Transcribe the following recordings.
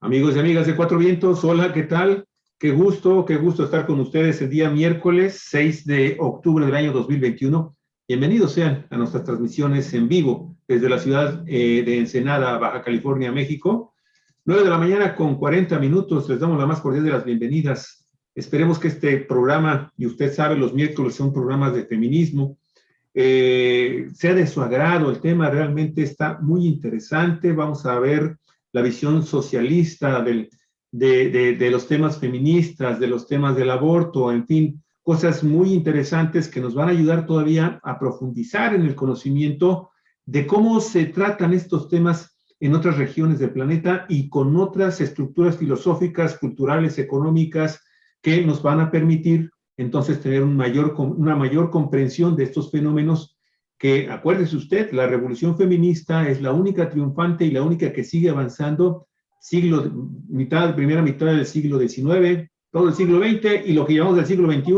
Amigos y amigas de Cuatro Vientos, hola, ¿qué tal? Qué gusto estar con ustedes el día miércoles 6 de octubre del año 2021. Bienvenidos sean a nuestras transmisiones en vivo desde la ciudad de Ensenada, Baja California, México. 9 de la mañana con 40 minutos, les damos la más cordial de las bienvenidas. Esperemos que este programa, y usted sabe, los miércoles son programas de feminismo, sea de su agrado. El tema realmente está muy interesante. Vamos a ver la visión socialista de los temas feministas, de los temas del aborto, en fin, cosas muy interesantes que nos van a ayudar todavía a profundizar en el conocimiento de cómo se tratan estos temas en otras regiones del planeta y con otras estructuras filosóficas, culturales, económicas, que nos van a permitir entonces tener una mayor comprensión de estos fenómenos que, acuérdese usted, la revolución feminista es la única triunfante y la única que sigue avanzando, primera mitad del siglo XIX, todo el siglo XX y lo que llamamos del siglo XXI,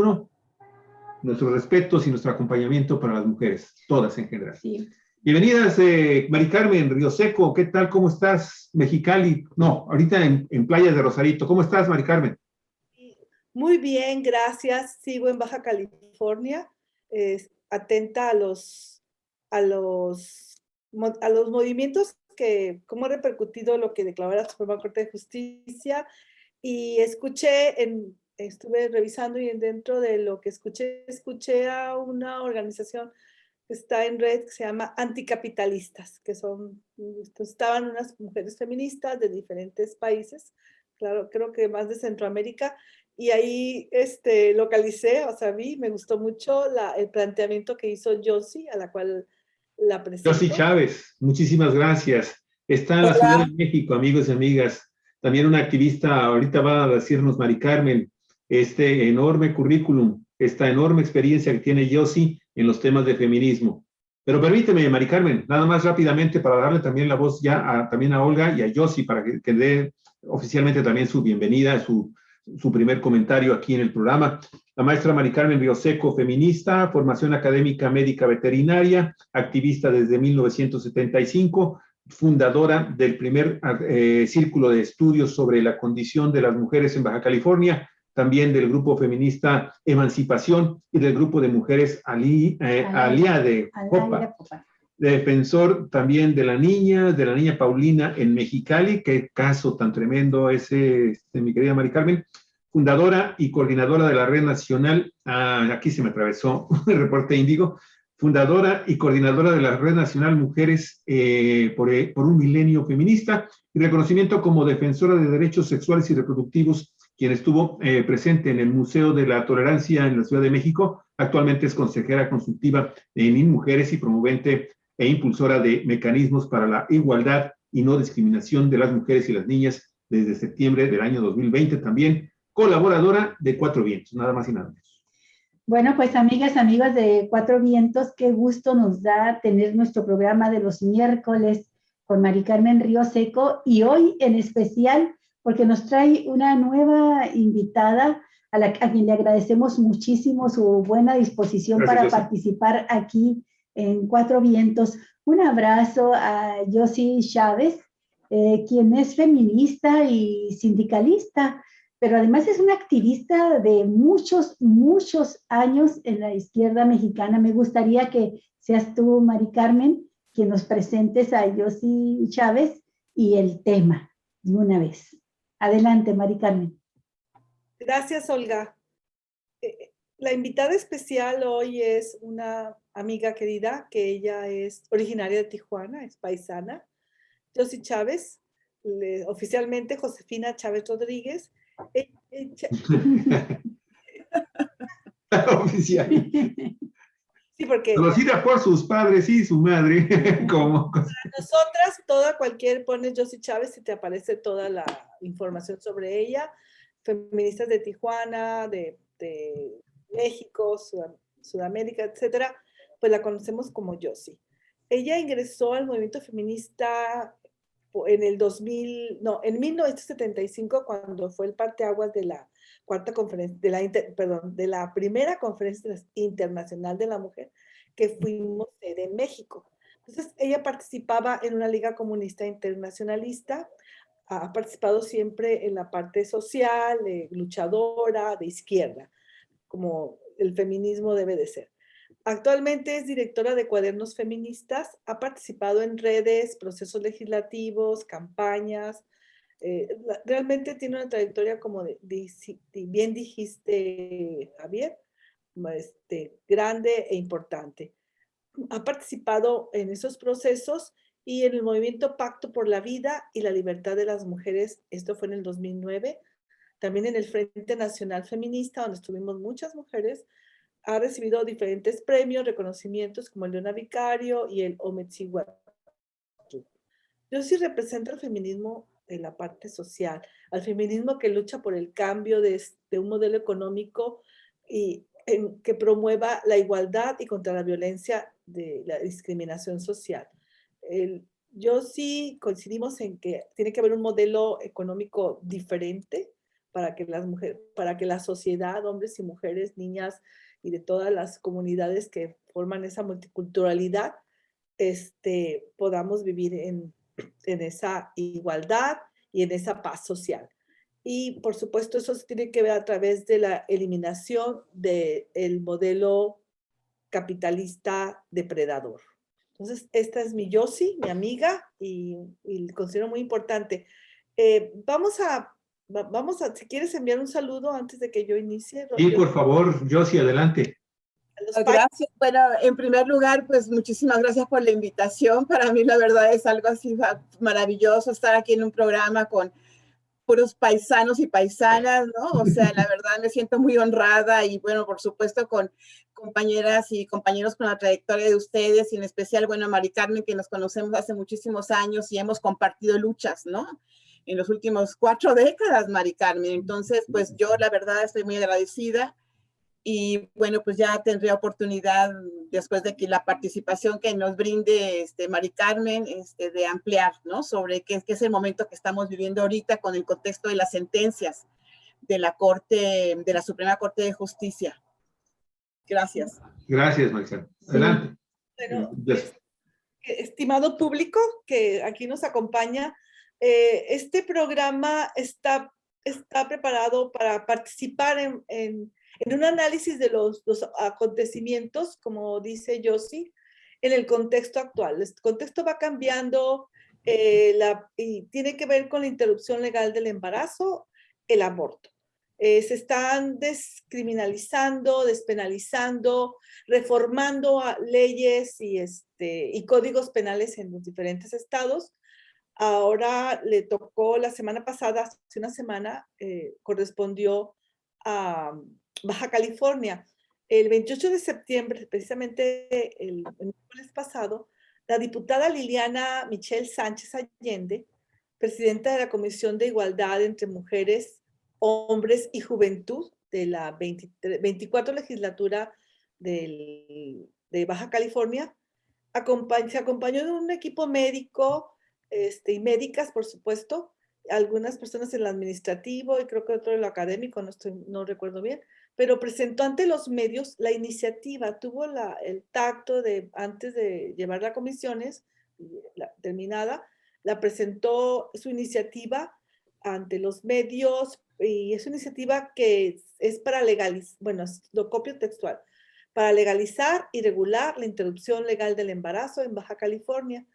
nuestros respetos y nuestro acompañamiento para las mujeres, todas en general. Sí. Bienvenidas, Mari Carmen Rioseco, ¿qué tal? ¿Cómo estás? Mexicali, no, ahorita en Playas de Rosarito. ¿Cómo estás, Mari Carmen? Muy bien, gracias. Sigo en Baja California, atenta a los movimientos que, cómo ha repercutido lo que declaró la Suprema Corte de Justicia, y estuve revisando y dentro de lo que escuché a una organización que está en red que se llama Anticapitalistas, que estaban unas mujeres feministas de diferentes países, claro, creo que más de Centroamérica, y ahí localicé, me gustó mucho el planteamiento que hizo Yossi, a la cual la presento. Yossi Chávez, muchísimas gracias. Está en la Ciudad de México, amigos y amigas. También una activista, ahorita va a decirnos Mari Carmen, este enorme currículum, esta enorme experiencia que tiene Yossi en los temas de feminismo. Pero permíteme, Mari Carmen, nada más rápidamente para darle también la voz ya también a Olga y a Yossi para que dé oficialmente también su bienvenida, su primer comentario aquí en el programa. La maestra Mari Carmen Rioseco, feminista, formación académica médica veterinaria, activista desde 1975, fundadora del primer círculo de estudios sobre la condición de las mujeres en Baja California, también del grupo feminista Emancipación y del grupo de mujeres Alía de Popa. Defensor también de la niña Paulina en Mexicali, qué caso tan tremendo ese, mi querida Mari Carmen, fundadora y coordinadora de la Red Nacional, aquí se me atravesó el reporte índigo, fundadora y coordinadora de la Red Nacional Mujeres por un Milenio Feminista, y reconocimiento como defensora de derechos sexuales y reproductivos, quien estuvo presente en el Museo de la Tolerancia en la Ciudad de México. Actualmente es consejera consultiva en Mujeres y promovente e impulsora de mecanismos para la igualdad y no discriminación de las mujeres y las niñas desde septiembre del año 2020, también colaboradora de Cuatro Vientos, nada más y nada menos. Bueno, pues amigas, amigos de Cuatro Vientos, qué gusto nos da tener nuestro programa de los miércoles con Mari Carmen Rioseco, y hoy en especial porque nos trae una nueva invitada a quien le agradecemos muchísimo su buena disposición. Gracias, para participar aquí en Cuatro Vientos. Un abrazo a Yossi Chávez, quien es feminista y sindicalista, pero además es una activista de muchos años en la izquierda mexicana. Me gustaría que seas tú, Mari Carmen, quien nos presentes a Yossi Chávez y el tema de una vez. Adelante, Mari Carmen. Gracias, Olga. La invitada especial hoy es una amiga querida, que ella es originaria de Tijuana, es paisana, Yossi Chávez, oficialmente Josefina Chávez Rodríguez. Oficial. Sí, porque conocida por sus padres y su madre. Como nosotras, cualquier pones Yossi Chávez y te aparece toda la información sobre ella. Feministas de Tijuana, de México, Sudamérica, etcétera, pues la conocemos como Yossi. Ella ingresó al movimiento feminista en 1975, cuando fue el parteaguas de la cuarta conferencia, de la primera conferencia internacional de la mujer, que fuimos en México. Entonces, ella participaba en una liga comunista internacionalista, ha participado siempre en la parte social, luchadora, de izquierda, como el feminismo debe de ser. Actualmente es directora de Cuadernos Feministas, ha participado en redes, procesos legislativos, campañas. Realmente tiene una trayectoria, como bien dijiste, Javier, grande e importante. Ha participado en esos procesos y en el movimiento Pacto por la Vida y la Libertad de las Mujeres. Esto fue en el 2009. También en el Frente Nacional Feminista, donde estuvimos muchas mujeres. Ha recibido diferentes premios, reconocimientos como el Leona Vicario y el Ometziwatu. Yo sí represento al feminismo en la parte social, al feminismo que lucha por el cambio de un modelo económico y que promueva la igualdad y contra la violencia de la discriminación social. Yo sí coincidimos en que tiene que haber un modelo económico diferente para que las mujeres, para que la sociedad, hombres y mujeres, niñas y de todas las comunidades que forman esa multiculturalidad, podamos vivir en esa igualdad y en esa paz social. Y por supuesto eso se tiene que ver a través de la eliminación del modelo capitalista depredador. Entonces, esta es mi Yossi, mi amiga, y considero muy importante. Vamos a, si quieres enviar un saludo antes de que yo inicie. Sí, por favor, Yossi, adelante. Gracias. Bueno, en primer lugar, pues muchísimas gracias por la invitación. Para mí, la verdad, es algo así maravilloso estar aquí en un programa con puros paisanos y paisanas, ¿no? O sea, la verdad me siento muy honrada y, bueno, por supuesto, con compañeras y compañeros con la trayectoria de ustedes, y en especial, bueno, Mari Carmen, que nos conocemos hace muchísimos años y hemos compartido luchas, ¿no? En los últimos 4 décadas, Mari Carmen. Entonces, pues yo, la verdad, estoy muy agradecida. Y bueno, pues ya tendré oportunidad, después de que la participación que nos brinde Mari Carmen, de ampliar, ¿no? Sobre qué es el momento que estamos viviendo ahorita con el contexto de las sentencias de la Corte, de la Suprema Corte de Justicia. Gracias. Gracias, Maricel. Adelante. Bueno, estimado público que aquí nos acompaña, este programa está preparado para participar en un análisis de los acontecimientos, como dice Yossi, en el contexto actual. El contexto va cambiando y tiene que ver con la interrupción legal del embarazo, el aborto. Se están descriminalizando, despenalizando, reformando leyes y códigos penales en los diferentes estados. Ahora le tocó la semana pasada, hace una semana, correspondió a Baja California. El 28 de septiembre, precisamente el miércoles pasado, la diputada Liliana Michelle Sánchez Allende, presidenta de la Comisión de Igualdad entre Mujeres, Hombres y Juventud de la 24 legislatura de Baja California, se acompañó de un equipo médico y médicas, por supuesto, algunas personas en lo administrativo y creo que otro en lo académico, no recuerdo bien, pero presentó ante los medios la iniciativa, tuvo el tacto de, antes de llevarla a comisiones, terminada, la presentó su iniciativa ante los medios, y es una iniciativa que es para legalizar, bueno, lo copio textual, para legalizar y regular la interrupción legal del embarazo en Baja California.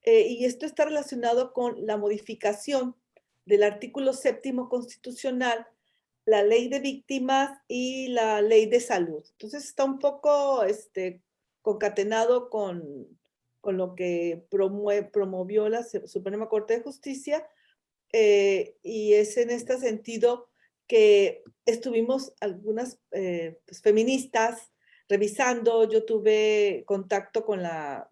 Y esto está relacionado con la modificación del artículo 7º constitucional, la ley de víctimas y la ley de salud. Entonces está un poco concatenado con lo que promovió la Suprema Corte de Justicia, y es en este sentido que estuvimos algunas pues, feministas revisando. Yo tuve contacto con la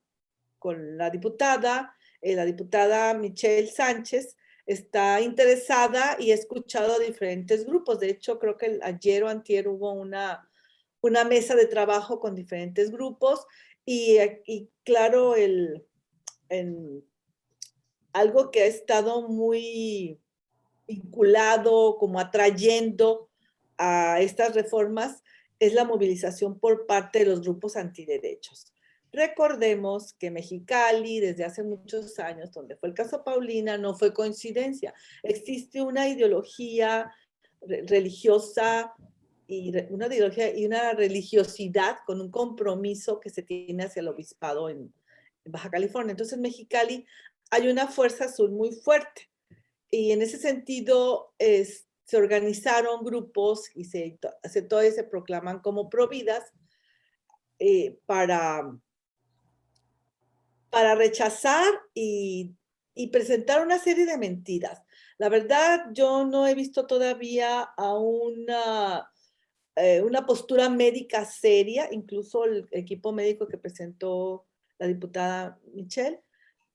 diputada, la diputada Michelle Sánchez está interesada y he escuchado a diferentes grupos. De hecho, creo que ayer o antier hubo una mesa de trabajo con diferentes grupos y claro, algo que ha estado muy vinculado, como atrayendo a estas reformas, es la movilización por parte de los grupos antiderechos. Recordemos que Mexicali, desde hace muchos años, donde fue el caso Paulina, no fue coincidencia. Existe una ideología religiosa y una ideología y una religiosidad con un compromiso que se tiene hacia el obispado en Baja California. Entonces, en Mexicali hay una fuerza azul muy fuerte. Y en ese sentido, se organizaron grupos y se proclaman como providas para rechazar y presentar una serie de mentiras. La verdad, yo no he visto todavía a una postura médica seria, incluso el equipo médico que presentó la diputada Michelle,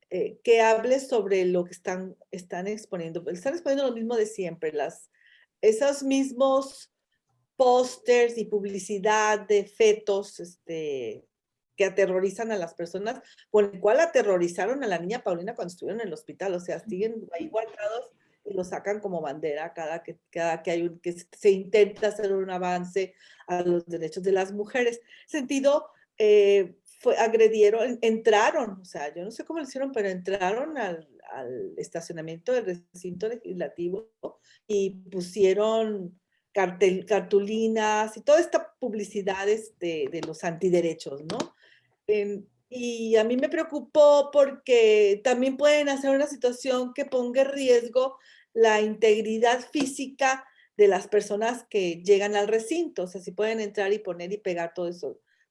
que hable sobre lo que están exponiendo. Están exponiendo lo mismo de siempre, esos mismos pósters y publicidad de fetos que aterrorizan a las personas, con el cual aterrorizaron a la niña Paulina cuando estuvieron en el hospital. O sea, siguen ahí guardados y lo sacan como bandera cada que se intenta hacer un avance a los derechos de las mujeres. En ese sentido, entraron, o sea, yo no sé cómo lo hicieron, pero entraron al estacionamiento del recinto legislativo y pusieron cartulinas y toda esta publicidad de los antiderechos, ¿no? Y a mí me preocupó porque también pueden hacer una situación que ponga en riesgo la integridad física de las personas que llegan al recinto. O sea, si pueden entrar y poner y pegar todos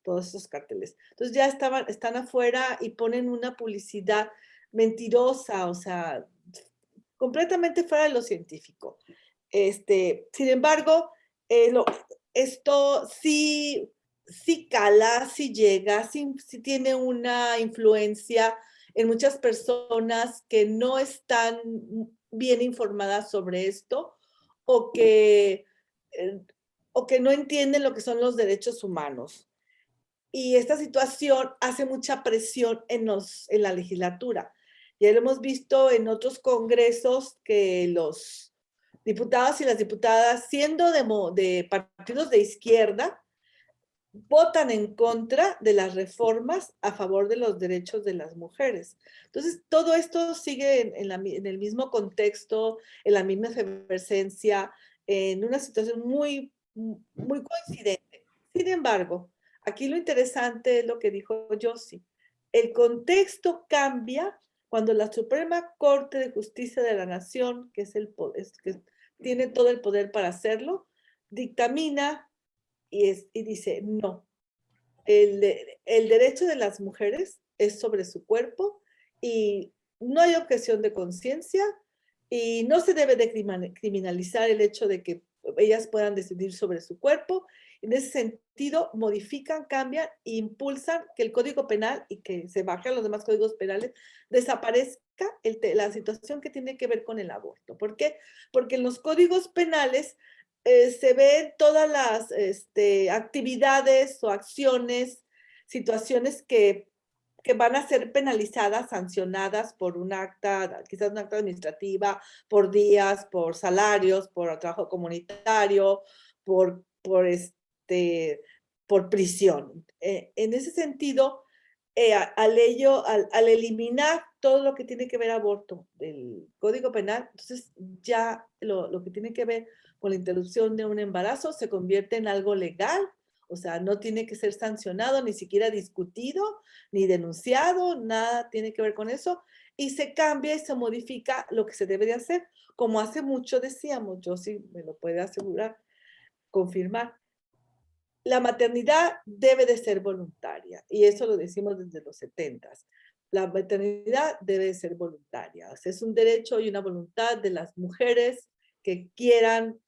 esos carteles. Entonces ya están afuera y ponen una publicidad mentirosa, o sea, completamente fuera de lo científico. Sin embargo, esto sí cala, sí llega, sí tiene una influencia en muchas personas que no están bien informadas sobre esto o que no entienden lo que son los derechos humanos. Y esta situación hace mucha presión en la legislatura. Ya lo hemos visto en otros congresos que los diputados y las diputadas, siendo de partidos de izquierda, votan en contra de las reformas a favor de los derechos de las mujeres. Entonces, todo esto sigue en el mismo contexto, en la misma efervescencia, en una situación muy, muy coincidente. Sin embargo, aquí lo interesante es lo que dijo Yossi. El contexto cambia cuando la Suprema Corte de Justicia de la Nación, que que tiene todo el poder para hacerlo, dictamina y dice, no, el derecho de las mujeres es sobre su cuerpo y no hay objeción de conciencia y no se debe de criminalizar el hecho de que ellas puedan decidir sobre su cuerpo. En ese sentido, modifican, cambian e impulsan que el Código Penal y que se bajen los demás códigos penales, desaparezca la situación que tiene que ver con el aborto. ¿Por qué? Porque en los códigos penales se ven todas las actividades o acciones, situaciones que van a ser penalizadas, sancionadas por quizás un acta administrativa, por días, por salarios, por trabajo comunitario, por prisión. En ese sentido, al eliminar todo lo que tiene que ver aborto del Código Penal, entonces ya lo que tiene que ver con la interrupción de un embarazo se convierte en algo legal, o sea, no tiene que ser sancionado, ni siquiera discutido, ni denunciado, nada tiene que ver con eso, y se cambia y se modifica lo que se debe de hacer, como hace mucho decíamos, yo sí me lo puede asegurar, confirmar. La maternidad debe de ser voluntaria, y eso lo decimos desde los 70s. La maternidad debe de ser voluntaria, o sea, es un derecho y una voluntad de las mujeres que quieran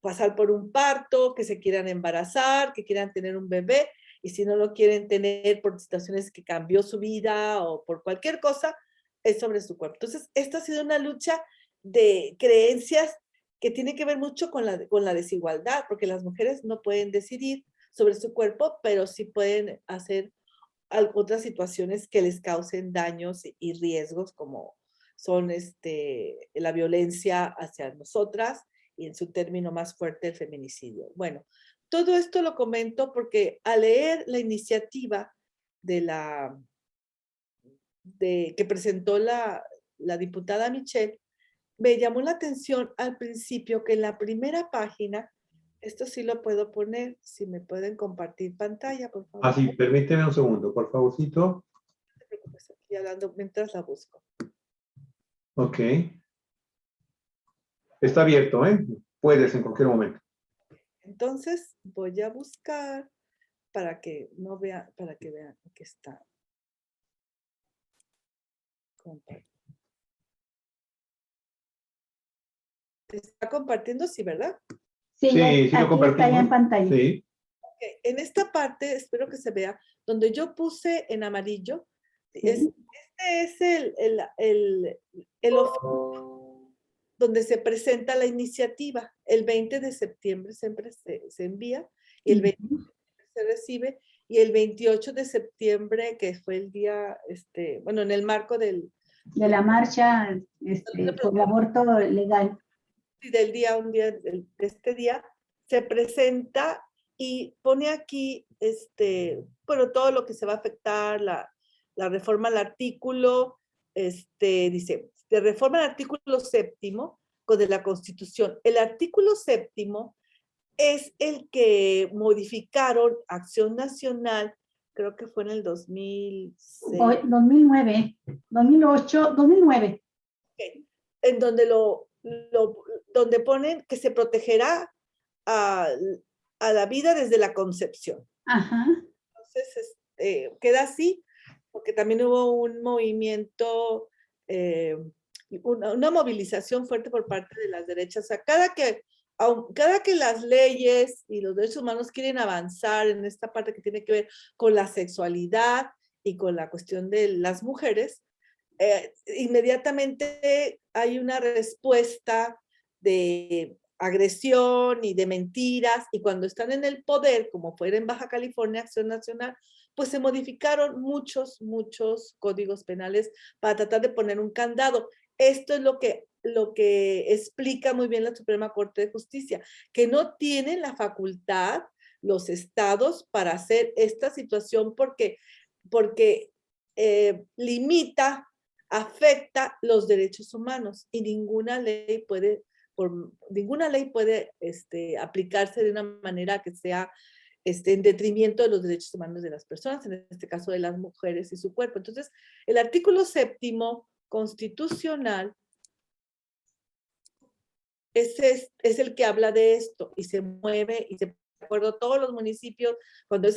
pasar por un parto, que se quieran embarazar, que quieran tener un bebé, y si no lo quieren tener por situaciones que cambió su vida o por cualquier cosa, es sobre su cuerpo. Entonces, esta ha sido una lucha de creencias que tiene que ver mucho con la desigualdad, porque las mujeres no pueden decidir sobre su cuerpo, pero sí pueden hacer otras situaciones que les causen daños y riesgos, como son la violencia hacia nosotras y en su término más fuerte el feminicidio. Bueno, todo esto lo comento porque al leer la iniciativa que presentó la diputada Michelle, me llamó la atención al principio que en la primera página, esto sí lo puedo poner, si me pueden compartir pantalla, por favor. Ah, sí, permíteme un segundo, por favorcito. No te preocupes, aquí hablando mientras la busco. Ok. Está abierto, ¿eh? Puedes en cualquier momento. Entonces voy a buscar para que no vean, para que vean que está. Está compartiendo, sí, ¿verdad? Sí, Sí, ya- sí lo aquí compartimos. está ya en pantalla. Sí. Okay. En esta parte, espero que se vea, donde yo puse en amarillo, Sí. este es el oficio donde se presenta la iniciativa. El 20 de septiembre siempre se envía y el 20 de septiembre se recibe y el 28 de septiembre, que fue el día, bueno, en el marco de la marcha por el aborto legal. del día, de este día, se presenta y pone aquí, bueno, todo lo que se va a afectar, la reforma al artículo, dice, de reforma al artículo 7º de la Constitución. El artículo 7º es el que modificaron Acción Nacional, creo que fue en el 2006. 2009, 2008, 2009. Okay. En donde donde ponen que se protegerá a la vida desde la concepción. Ajá. Entonces, queda así, porque también hubo un movimiento, una movilización fuerte por parte de las derechas. O sea, cada que las leyes y los derechos humanos quieren avanzar en esta parte que tiene que ver con la sexualidad y con la cuestión de las mujeres, inmediatamente hay una respuesta de agresión y de mentiras, y cuando están en el poder, como fue en Baja California, Acción Nacional, pues se modificaron muchos códigos penales para tratar de poner un candado. Esto es lo que explica muy bien la Suprema Corte de Justicia, que no tienen la facultad los estados para hacer esta situación porque limita, afecta los derechos humanos y ninguna ley puede aplicarse de una manera que sea en detrimento de los derechos humanos de las personas, en este caso de las mujeres y su cuerpo. Entonces, el artículo 7º constitucional es el que habla de esto y se mueve y se de acuerdo a todos los municipios. Cuando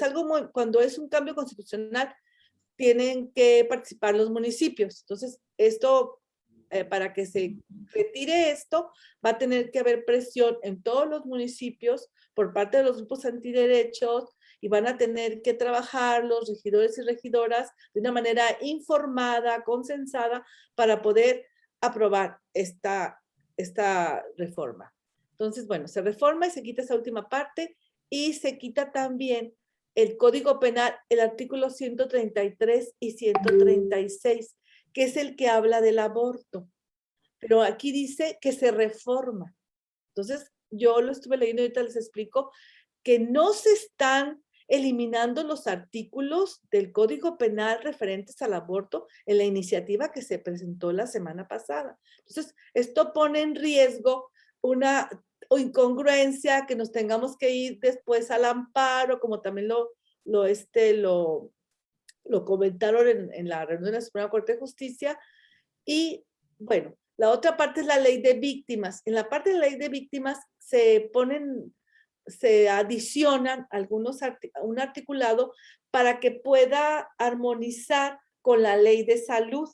es un cambio constitucional, tienen que participar los municipios. Entonces, esto, para que se retire esto, va a tener que haber presión en todos los municipios por parte de los grupos antiderechos y van a tener que trabajar los regidores y regidoras de una manera informada, consensada, para poder aprobar esta reforma. Entonces, bueno, se reforma y se quita esa última parte y se quita también el Código Penal, el artículo 133 y 136, que es el que habla del aborto. Pero aquí dice que se reforma. Entonces, yo lo estuve leyendo y ahorita les explico que no se están eliminando los artículos del Código Penal referentes al aborto en la iniciativa que se presentó la semana pasada. Entonces, esto pone en riesgo una incongruencia, que nos tengamos que ir después al amparo, como también lo comentaron en la reunión de la Suprema Corte de Justicia. Y bueno, la otra parte es la ley de víctimas. En la parte de la ley de víctimas se adicionan un articulado para que pueda armonizar con la ley de salud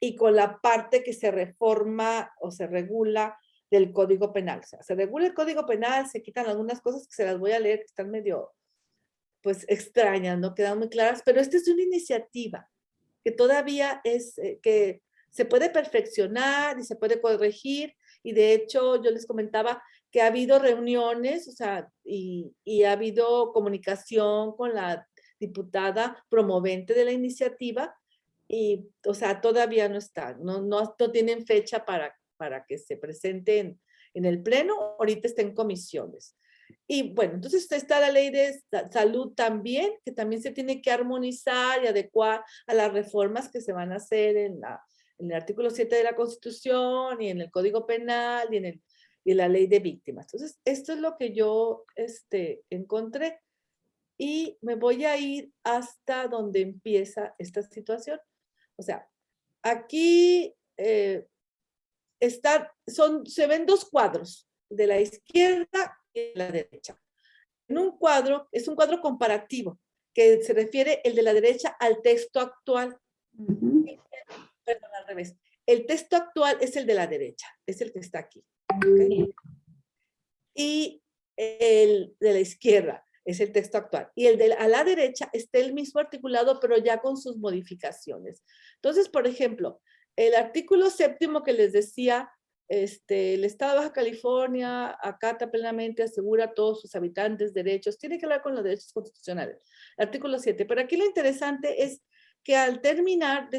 y con la parte que se reforma o se regula del Código Penal. O sea, se regula el Código Penal, se quitan algunas cosas que se las voy a leer, que están medio, pues, extrañas, no quedan muy claras, pero esta es una iniciativa que todavía que se puede perfeccionar y se puede corregir, y de hecho yo les comentaba que ha habido reuniones, o sea, y ha habido comunicación con la diputada promovente de la iniciativa, y, o sea, todavía no está, no tienen fecha para que se presente en el pleno, ahorita está en comisiones. Y bueno, entonces está la ley de salud también, que también se tiene que armonizar y adecuar a las reformas que se van a hacer en el artículo 7 de la Constitución y en el Código Penal y en la ley de víctimas. Entonces, esto es lo que yo encontré. Y me voy a ir hasta donde empieza esta situación. O sea, aquí se ven dos cuadros, de la izquierda y de la derecha. En un cuadro, es un cuadro comparativo, que se refiere el de la derecha al texto actual. Perdón, al revés. El texto actual es el de la derecha, es el que está aquí. ¿Okay? Y el de la izquierda es el texto actual. Y el de a la derecha está el mismo articulado, pero ya con sus modificaciones. Entonces, por ejemplo, el artículo 7º que les decía, el Estado de Baja California acata plenamente, asegura a todos sus habitantes derechos, tiene que ver con los derechos constitucionales. Artículo 7. Pero aquí lo interesante es que al terminar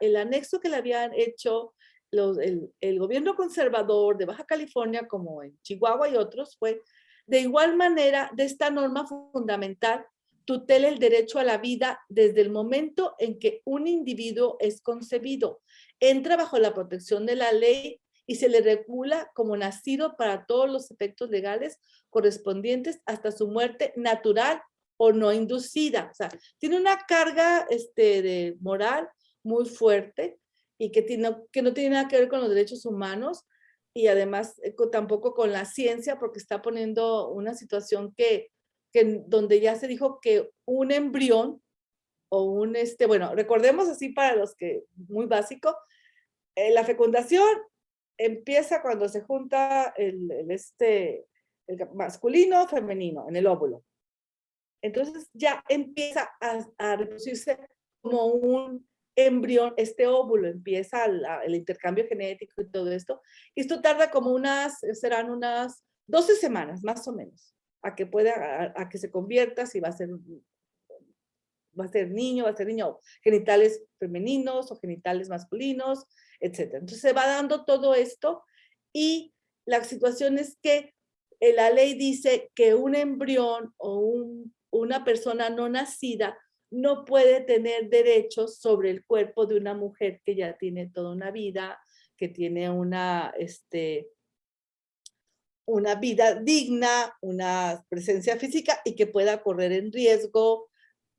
el anexo que le habían hecho el gobierno conservador de Baja California, como en Chihuahua y otros, fue de igual manera de esta norma fundamental tutela el derecho a la vida desde el momento en que un individuo es concebido, entra bajo la protección de la ley y se le regula como nacido para todos los efectos legales correspondientes hasta su muerte natural o no inducida. O sea, tiene una carga de moral muy fuerte y que no tiene nada que ver con los derechos humanos y además tampoco con la ciencia, porque está poniendo una situación donde ya se dijo que un embrión o bueno, recordemos así para los que, muy básico, la fecundación empieza cuando se junta el masculino femenino en el óvulo. Entonces ya empieza a reproducirse como un embrión, este óvulo, empieza el intercambio genético y todo esto. Y esto tarda como serán unas 12 semanas, más o menos, a que se convierta, si va a ser niño, genitales femeninos o genitales masculinos, etc. Entonces se va dando todo esto y la situación es que la ley dice que un embrión o una persona no nacida no puede tener derechos sobre el cuerpo de una mujer que ya tiene toda una vida, que tiene una vida digna, una presencia física y que pueda correr en riesgo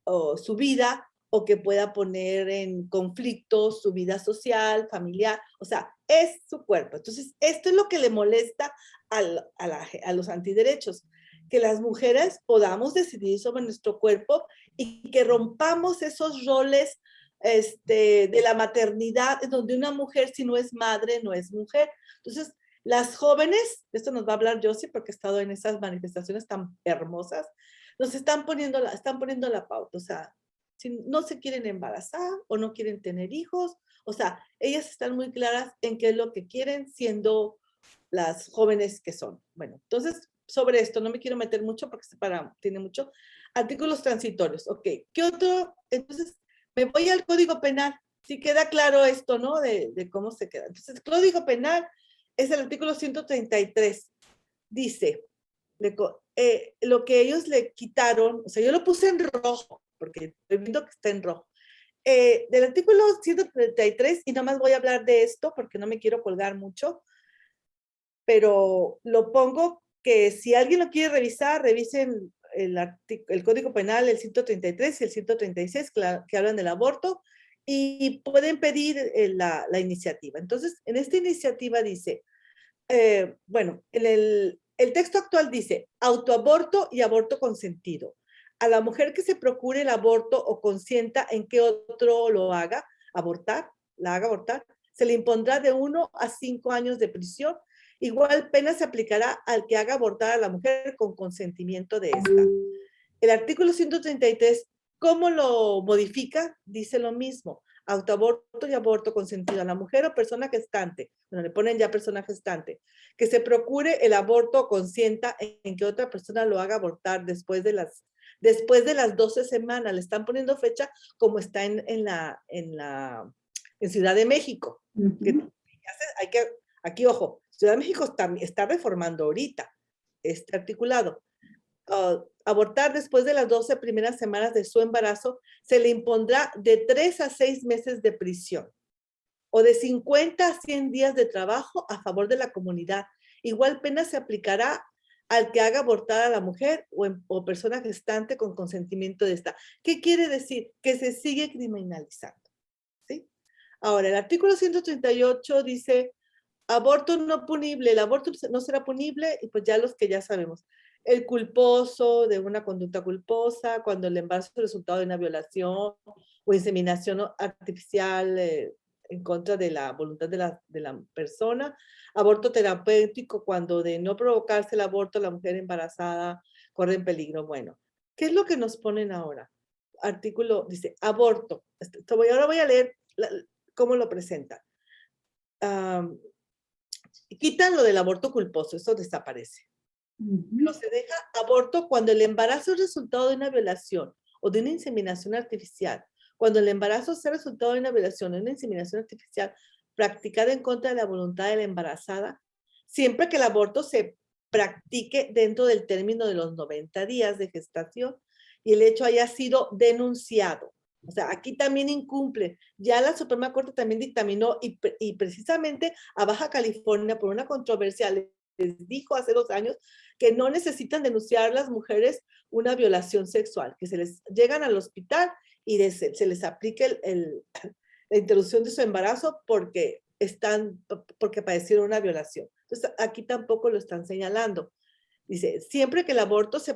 o su vida o que pueda poner en conflicto su vida social, familiar, o sea, es su cuerpo. Entonces, esto es lo que le molesta a los antiderechos, que las mujeres podamos decidir sobre nuestro cuerpo y que rompamos esos roles de la maternidad, en donde una mujer, si no es madre, no es mujer. Entonces, las jóvenes, esto nos va a hablar Josie porque he estado en esas manifestaciones tan hermosas, nos están poniendo la pauta, o sea, si no se quieren embarazar o no quieren tener hijos, o sea, ellas están muy claras en qué es lo que quieren siendo las jóvenes que son. Bueno, entonces, sobre esto no me quiero meter mucho porque tiene mucho. Artículos transitorios, ok. ¿Qué otro? Entonces, me voy al Código Penal. Si queda claro esto, ¿no? De cómo se queda. Entonces, el Código Penal es el artículo 133. Dice, lo que ellos le quitaron, o sea, yo lo puse en rojo, porque estoy viendo que está en rojo. Del artículo 133, y nomás voy a hablar de esto porque no me quiero colgar mucho, pero lo pongo que si alguien lo quiere revisar, revisen el Código Penal, el 133 y el 136, que hablan del aborto, y pueden pedir la iniciativa. Entonces, en esta iniciativa dice, bueno, el texto actual dice autoaborto y aborto consentido. A la mujer que se procure el aborto o consienta en que otro lo haga, la haga abortar, se le impondrá de 1 a 5 años de prisión. Igual pena se aplicará al que haga abortar a la mujer con consentimiento de esta. El artículo 133, ¿cómo lo modifica? Dice lo mismo. Autoaborto y aborto consentido a la mujer o persona gestante, bueno, le ponen ya persona gestante, que se procure el aborto o consienta en que otra persona lo haga abortar después de las 12 semanas. Le están poniendo fecha como está en Ciudad de México. Aquí, ojo, Ciudad de México está reformando ahorita. este articulado. Abortar después de las 12 primeras semanas de su embarazo, se le impondrá de 3 a 6 meses de prisión o de 50 a 100 días de trabajo a favor de la comunidad. Igual pena se aplicará al que haga abortar a la mujer o persona gestante con consentimiento de esta. ¿Qué quiere decir? Que se sigue criminalizando, ¿sí? Ahora, el artículo 138 dice, aborto no punible, el aborto no será punible, y pues ya los que ya sabemos. El culposo de una conducta culposa, cuando el embarazo es el resultado de una violación o inseminación artificial en contra de la voluntad de la persona. Aborto terapéutico, cuando de no provocarse el aborto, la mujer embarazada corre en peligro. Bueno, ¿qué es lo que nos ponen ahora? Artículo, dice, aborto. Ahora voy a leer cómo lo presenta. Quitan lo del aborto culposo, eso desaparece. No se deja aborto cuando el embarazo es resultado de una violación o de una inseminación artificial. Cuando el embarazo sea resultado de una violación o una inseminación artificial practicada en contra de la voluntad de la embarazada, siempre que el aborto se practique dentro del término de los 90 días de gestación y el hecho haya sido denunciado. O sea, aquí también incumple. Ya la Suprema Corte también dictaminó y precisamente a Baja California por una controversia les dijo hace 2 años que no necesitan denunciar las mujeres una violación sexual, que se les llegan al hospital y se les aplique la interrupción de su embarazo porque padecieron una violación. Entonces, aquí tampoco lo están señalando. Dice, siempre que el aborto se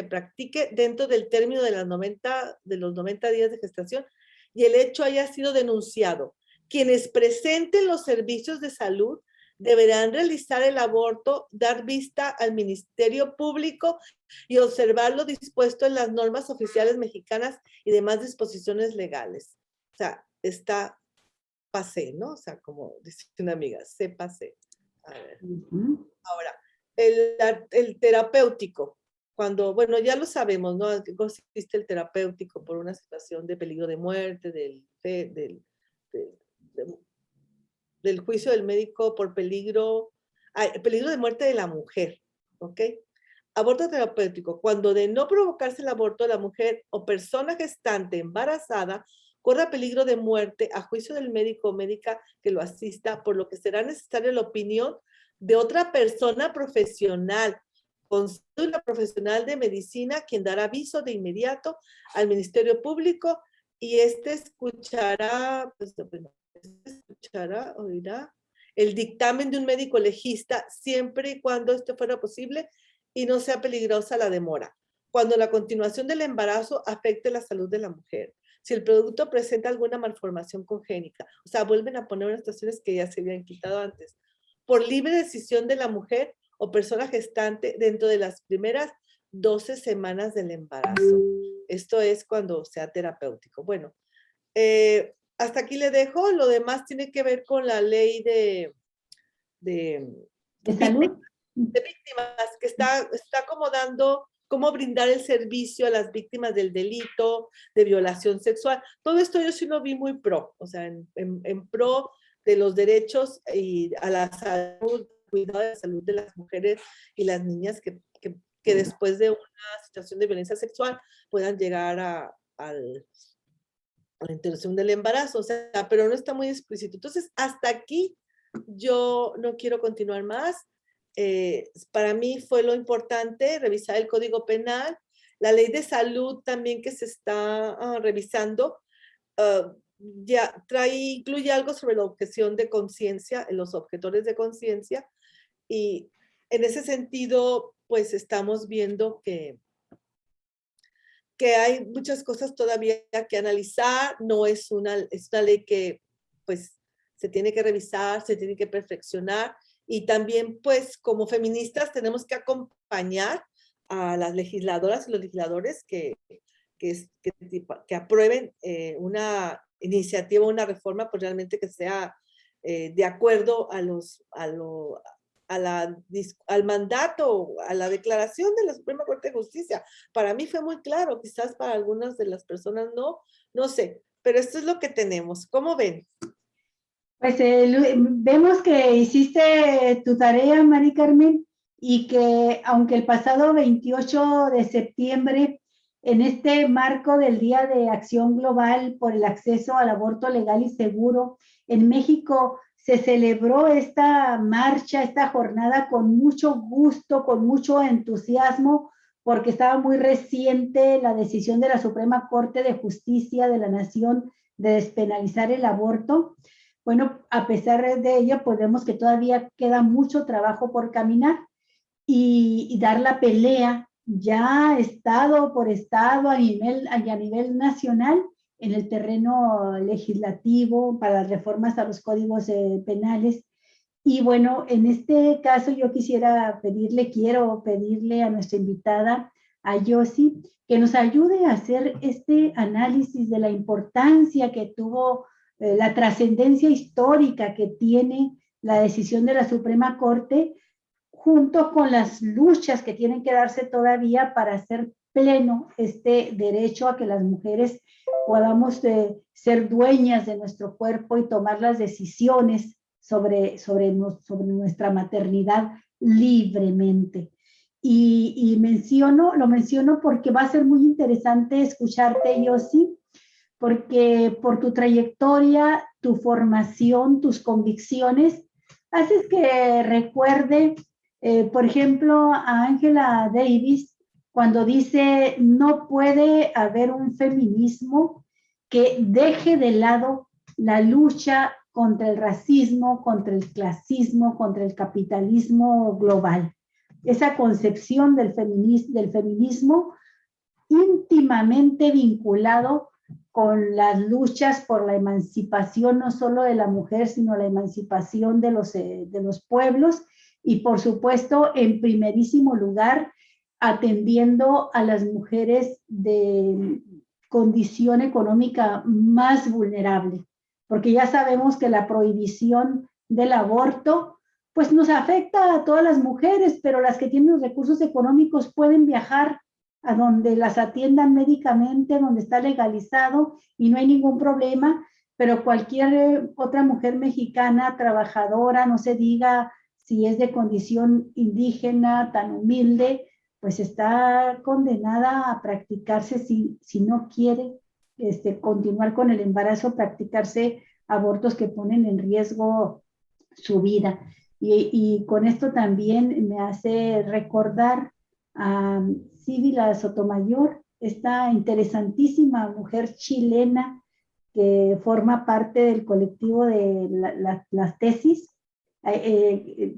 practique dentro del término de los 90 días de gestación y el hecho haya sido denunciado, quienes presenten los servicios de salud deberán realizar el aborto, dar vista al Ministerio Público y observar lo dispuesto en las normas oficiales mexicanas y demás disposiciones legales. O sea, está pasé, ¿no? O sea, como dice una amiga, se pasé. A ver. Ahora, el terapéutico, cuando, bueno, ya lo sabemos, ¿no? Consiste el terapéutico por una situación de peligro de muerte, del juicio del médico por peligro de muerte de la mujer, ¿ok? Aborto terapéutico, cuando de no provocarse el aborto, la mujer o persona gestante embarazada corra peligro de muerte a juicio del médico o médica que lo asista, por lo que será necesaria la opinión de otra persona profesional, con cédula profesional de medicina, quien dará aviso de inmediato al Ministerio Público y oirá el dictamen de un médico legista siempre y cuando esto fuera posible y no sea peligrosa la demora. Cuando la continuación del embarazo afecte la salud de la mujer. Si el producto presenta alguna malformación congénita, o sea, vuelven a poner unas situaciones que ya se habían quitado antes. Por libre decisión de la mujer o persona gestante dentro de las primeras 12 semanas del embarazo. Esto es cuando sea terapéutico. Bueno, hasta aquí le dejo. Lo demás tiene que ver con la ley de salud, de víctimas, que está acomodando cómo brindar el servicio a las víctimas del delito de violación sexual. Todo esto yo sí lo vi muy pro, o sea, en pro de los derechos y a la salud, cuidado de la salud de las mujeres y las niñas que después de una situación de violencia sexual puedan llegar a la interrupción del embarazo, o sea, pero no está muy explícito. Entonces, hasta aquí yo no quiero continuar más. Para mí fue lo importante revisar el Código Penal, la ley de salud también que se está revisando, ya incluye algo sobre la objeción de conciencia, los objetores de conciencia, y en ese sentido, pues estamos viendo que hay muchas cosas todavía que analizar. No es una ley que pues se tiene que revisar, se tiene que perfeccionar, y también pues como feministas tenemos que acompañar a las legisladoras y los legisladores que aprueben una iniciativa, una reforma, pues realmente que sea de acuerdo al mandato, a la declaración de la Suprema Corte de Justicia. Para mí fue muy claro, quizás para algunas de las personas no sé, pero esto es lo que tenemos. ¿Cómo ven? Pues vemos que hiciste tu tarea, Mari Carmen, y que aunque el pasado 28 de septiembre, en este marco del Día de Acción Global por el acceso al aborto legal y seguro, en México se celebró esta marcha, esta jornada con mucho gusto, con mucho entusiasmo, porque estaba muy reciente la decisión de la Suprema Corte de Justicia de la Nación de despenalizar el aborto. Bueno, a pesar de ello, pues vemos que todavía queda mucho trabajo por caminar y dar la pelea ya estado por estado a nivel nacional en el terreno legislativo para las reformas a los códigos penales. Y bueno, en este caso yo quiero pedirle a nuestra invitada, a Yossi, que nos ayude a hacer este análisis de la importancia que tuvo, la trascendencia histórica que tiene la decisión de la Suprema Corte, junto con las luchas que tienen que darse todavía para hacer pleno este derecho a que las mujeres podamos ser dueñas de nuestro cuerpo y tomar las decisiones sobre nuestra maternidad libremente. Y lo menciono porque va a ser muy interesante escucharte, Yossi, porque por tu trayectoria, tu formación, tus convicciones, haces que recuerde, por ejemplo, a Angela Davis, cuando dice, no puede haber un feminismo que deje de lado la lucha contra el racismo, contra el clasismo, contra el capitalismo global. Esa concepción del feminismo íntimamente vinculado con las luchas por la emancipación no solo de la mujer, sino la emancipación de los pueblos y, por supuesto, en primerísimo lugar, atendiendo a las mujeres de condición económica más vulnerable, porque ya sabemos que la prohibición del aborto pues nos afecta a todas las mujeres, pero las que tienen los recursos económicos pueden viajar a donde las atiendan médicamente, donde está legalizado y no hay ningún problema, pero cualquier otra mujer mexicana trabajadora, no se diga si es de condición indígena, tan humilde, pues está condenada a practicarse, si no quiere continuar con el embarazo, practicarse abortos que ponen en riesgo su vida. Y con esto también me hace recordar a Sídila Sotomayor, esta interesantísima mujer chilena que forma parte del colectivo de las tesis.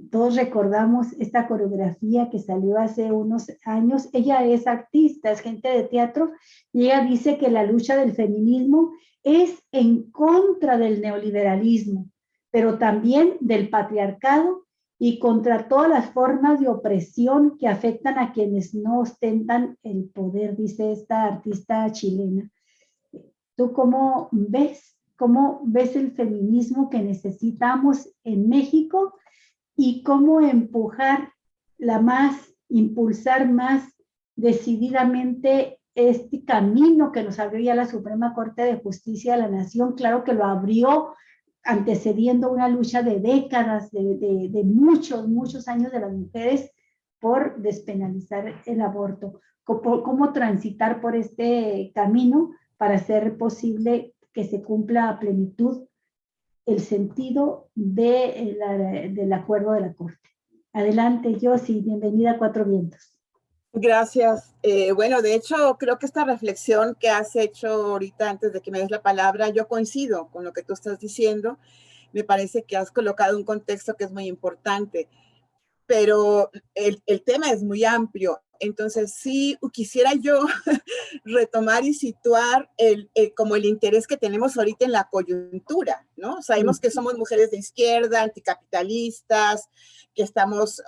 Todos recordamos esta coreografía que salió hace unos años. Ella es artista, es gente de teatro, y ella dice que la lucha del feminismo es en contra del neoliberalismo, pero también del patriarcado y contra todas las formas de opresión que afectan a quienes no ostentan el poder, dice esta artista chilena. ¿Tú cómo ves el feminismo que necesitamos en México y cómo impulsar más decididamente este camino que nos abrió ya la Suprema Corte de Justicia de la Nación? Claro que lo abrió antecediendo una lucha de décadas, de muchos años de las mujeres por despenalizar el aborto. ¿Cómo transitar por este camino para hacer posible que se cumpla a plenitud el sentido del acuerdo de la Corte? Adelante, Yossi, bienvenida a Cuatro Vientos. Gracias. Bueno, de hecho, creo que esta reflexión que has hecho ahorita antes de que me des la palabra, yo coincido con lo que tú estás diciendo. Me parece que has colocado un contexto que es muy importante, pero el tema es muy amplio. Entonces, sí, quisiera yo retomar y situar como el interés que tenemos ahorita en la coyuntura, ¿no? Sabemos que somos mujeres de izquierda, anticapitalistas, que estamos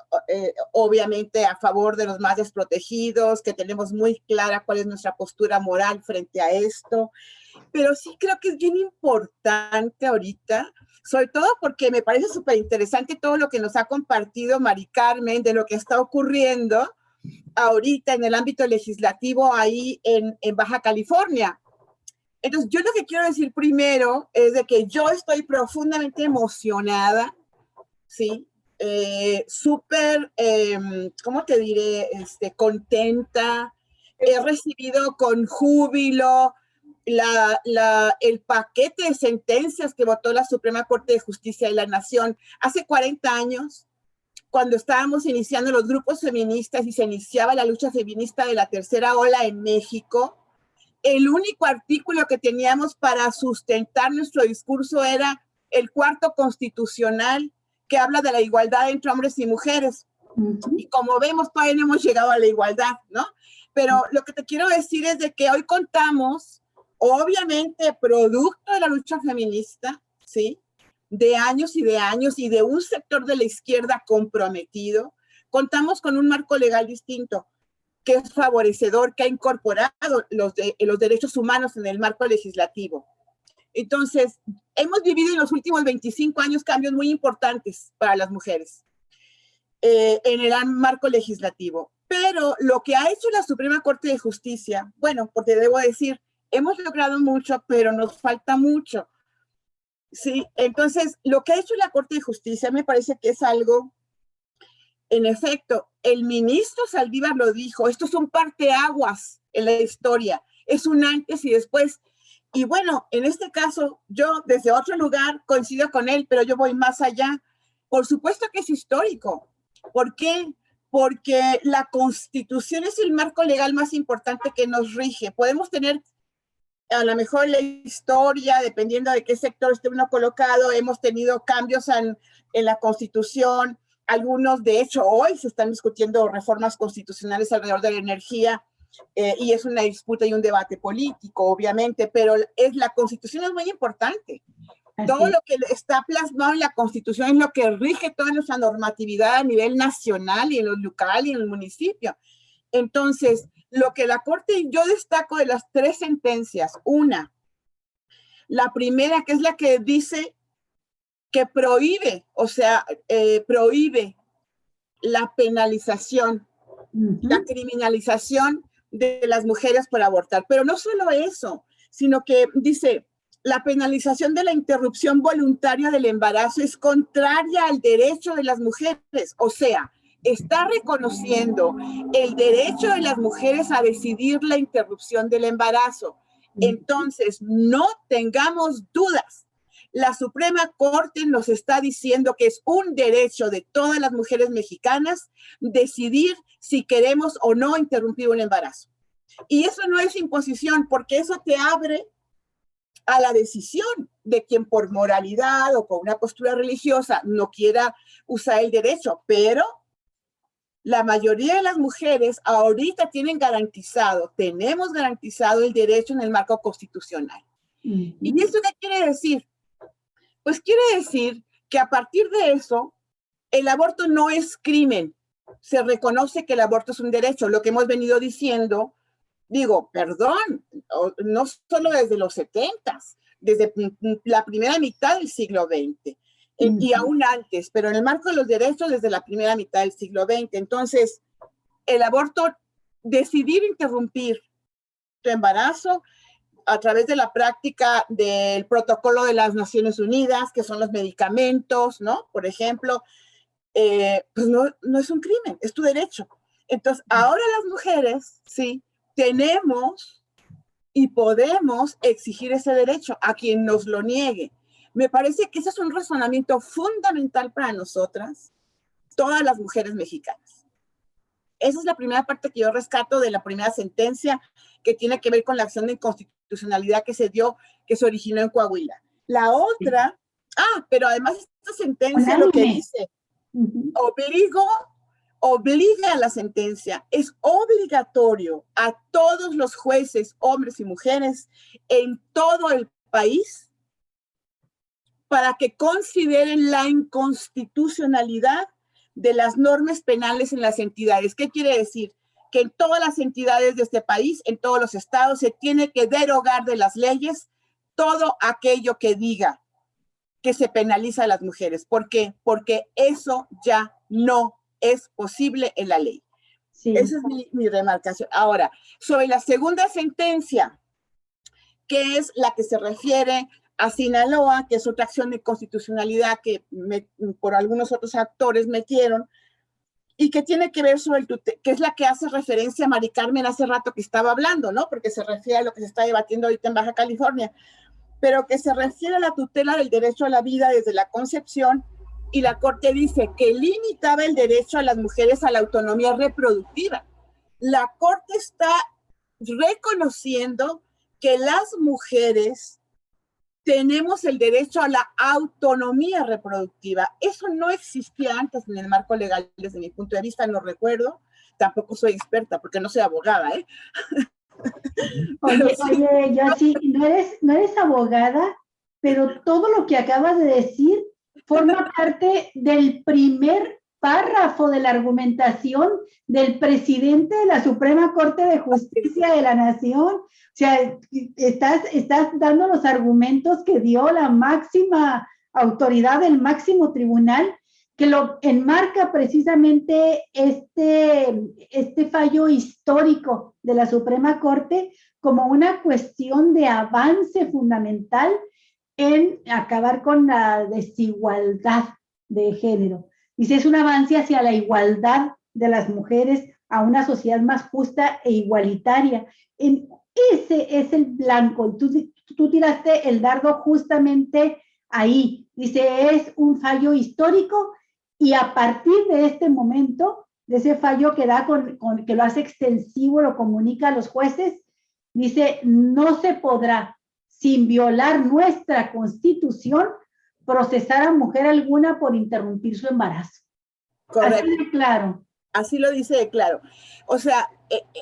obviamente a favor de los más desprotegidos, que tenemos muy clara cuál es nuestra postura moral frente a esto, pero sí creo que es bien importante ahorita, sobre todo porque me parece súper interesante todo lo que nos ha compartido Mari Carmen de lo que está ocurriendo ahorita en el ámbito legislativo ahí en Baja California. Entonces, yo lo que quiero decir primero es de que yo estoy profundamente emocionada, ¿sí? súper, ¿cómo te diré? Contenta. He recibido con júbilo el paquete de sentencias que votó la Suprema Corte de Justicia de la Nación hace 40 años, cuando estábamos iniciando los grupos feministas y se iniciaba la lucha feminista de la tercera ola en México. El único artículo que teníamos para sustentar nuestro discurso era el cuarto constitucional, que habla de la igualdad entre hombres y mujeres. Y como vemos, todavía no hemos llegado a la igualdad, ¿no? Pero lo que te quiero decir es de que hoy contamos, obviamente, producto de la lucha feminista, ¿sí? De años y de un sector de la izquierda comprometido, contamos con un marco legal distinto, que es favorecedor, que ha incorporado los derechos humanos en el marco legislativo. Entonces, hemos vivido en los últimos 25 años cambios muy importantes para las mujeres en el marco legislativo. Pero lo que ha hecho la Suprema Corte de Justicia, bueno, porque debo decir, hemos logrado mucho, pero nos falta mucho. Sí, entonces, lo que ha hecho la Corte de Justicia me parece que es algo, en efecto, el ministro Saldívar lo dijo, esto es un parteaguas en la historia, es un antes y después. Y bueno, en este caso, yo desde otro lugar coincido con él, pero yo voy más allá. Por supuesto que es histórico. ¿Por qué? Porque la Constitución es el marco legal más importante que nos rige. Podemos tener a lo mejor la historia, dependiendo de qué sector esté uno colocado, hemos tenido cambios en la Constitución. Algunos, de hecho, hoy se están discutiendo reformas constitucionales alrededor de la energía, y es una disputa y un debate político, obviamente, pero la Constitución es muy importante. Todo lo que está plasmado en la Constitución es lo que rige toda nuestra normatividad a nivel nacional y en lo local y en el municipio. Entonces, lo que la Corte, yo destaco de las 3 sentencias, una, la primera, que es la que dice que prohíbe, o sea, prohíbe la penalización, la criminalización de las mujeres por abortar. Pero no solo eso, sino que dice, la penalización de la interrupción voluntaria del embarazo es contraria al derecho de las mujeres, o sea, está reconociendo el derecho de las mujeres a decidir la interrupción del embarazo. Entonces, no tengamos dudas. La Suprema Corte nos está diciendo que es un derecho de todas las mujeres mexicanas decidir si queremos o no interrumpir un embarazo. Y eso no es imposición, porque eso te abre a la decisión de quien por moralidad o con una postura religiosa no quiera usar el derecho, pero la mayoría de las mujeres ahorita tenemos garantizado el derecho en el marco constitucional. ¿Y eso qué quiere decir? Pues quiere decir que a partir de eso, el aborto no es crimen. Se reconoce que el aborto es un derecho, lo que hemos venido diciendo, no solo desde los 70s, desde la primera mitad del siglo XX, y aún antes, pero en el marco de los derechos desde la primera mitad del siglo XX. Entonces, el aborto, decidir interrumpir tu embarazo a través de la práctica del protocolo de las Naciones Unidas, que son los medicamentos, ¿no? Por ejemplo, pues no es un crimen, es tu derecho. Entonces, ahora las mujeres, sí, tenemos y podemos exigir ese derecho a quien nos lo niegue. Me parece que ese es un razonamiento fundamental para nosotras, todas las mujeres mexicanas. Esa es la primera parte que yo rescato de la primera sentencia, que tiene que ver con la acción de inconstitucionalidad que se originó en Coahuila. La otra, pero además esta sentencia lo que dice, obliga a la sentencia, es obligatorio a todos los jueces, hombres y mujeres, en todo el país, para que consideren la inconstitucionalidad de las normas penales en las entidades. ¿Qué quiere decir? Que en todas las entidades de este país, en todos los estados, se tiene que derogar de las leyes todo aquello que diga que se penaliza a las mujeres. ¿Por qué? Porque eso ya no es posible en la ley. Sí. Esa es mi remarcación. Ahora, sobre la segunda sentencia, que es la que se refiere a Sinaloa, que es otra acción de constitucionalidad que por algunos otros actores metieron, y que tiene que ver sobre que es la que hace referencia a Mari Carmen hace rato que estaba hablando, ¿no? Porque se refiere a lo que se está debatiendo ahorita en Baja California, pero que se refiere a la tutela del derecho a la vida desde la concepción, y la Corte dice que limitaba el derecho a las mujeres a la autonomía reproductiva. La Corte está reconociendo que las mujeres tenemos el derecho a la autonomía reproductiva. Eso no existía antes en el marco legal, desde mi punto de vista, no recuerdo. Tampoco soy experta porque no soy abogada, ¿eh? Oye, yo sí, no eres abogada, pero todo lo que acabas de decir forma parte del primer párrafo de la argumentación del presidente de la Suprema Corte de Justicia de la Nación. O sea, estás dando los argumentos que dio la máxima autoridad del máximo tribunal, que lo enmarca precisamente este fallo histórico de la Suprema Corte como una cuestión de avance fundamental en acabar con la desigualdad de género. Dice, es un avance hacia la igualdad de las mujeres a una sociedad más justa e igualitaria. Ese es el blanco. Tú tiraste el dardo justamente ahí. Dice, es un fallo histórico, y a partir de este momento, de ese fallo que da que lo hace extensivo, lo comunica a los jueces, dice, no se podrá, sin violar nuestra Constitución, procesar a mujer alguna por interrumpir su embarazo. Correcto. Así de claro. Así lo dice de claro. O sea,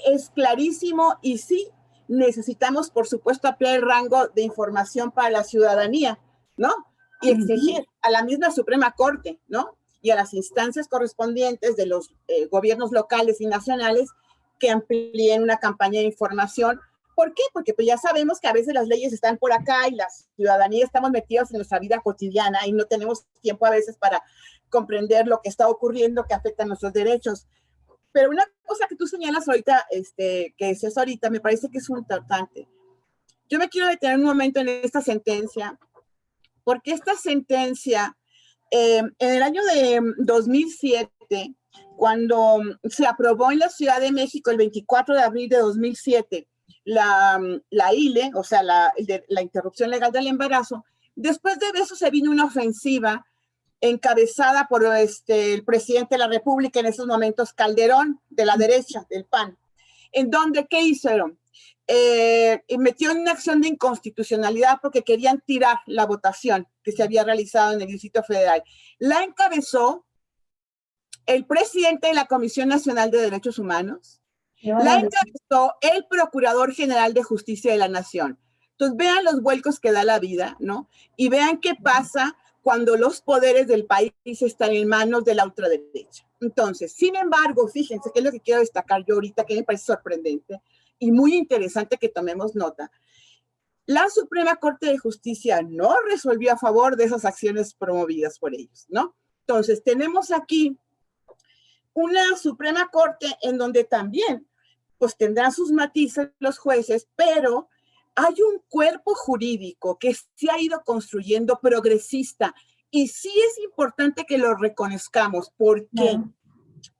es clarísimo, y sí, necesitamos, por supuesto, ampliar el rango de información para la ciudadanía, ¿no? Y exigir a la misma Suprema Corte, ¿no? Y a las instancias correspondientes de los gobiernos locales y nacionales que amplíen una campaña de información. ¿Por qué? Porque pues ya sabemos que a veces las leyes están por acá y la ciudadanía estamos metidos en nuestra vida cotidiana y no tenemos tiempo a veces para comprender lo que está ocurriendo que afecta a nuestros derechos. Pero una cosa que tú señalas ahorita, que decías ahorita, me parece que es muy importante. Yo me quiero detener un momento en esta sentencia, porque esta sentencia, en el año de 2007, cuando se aprobó en la Ciudad de México el 24 de abril de 2007, la ILE, o sea, la interrupción legal del embarazo, después de eso se vino una ofensiva encabezada por el presidente de la República en esos momentos, Calderón, de la derecha, del PAN, en donde, ¿qué hicieron? Metió en una acción de inconstitucionalidad porque querían tirar la votación que se había realizado en el Distrito Federal. La encabezó el presidente de la Comisión Nacional de Derechos Humanos, la encabezó el Procurador General de Justicia de la Nación. Entonces, vean los vuelcos que da la vida, ¿no? Y vean qué pasa cuando los poderes del país están en manos de la ultraderecha. Entonces, sin embargo, fíjense que es lo que quiero destacar yo ahorita, que me parece sorprendente y muy interesante que tomemos nota. La Suprema Corte de Justicia no resolvió a favor de esas acciones promovidas por ellos, ¿no? Entonces, tenemos aquí una Suprema Corte en donde también, pues tendrán sus matices los jueces, pero hay un cuerpo jurídico que se ha ido construyendo progresista, y sí es importante que lo reconozcamos. ¿Por qué?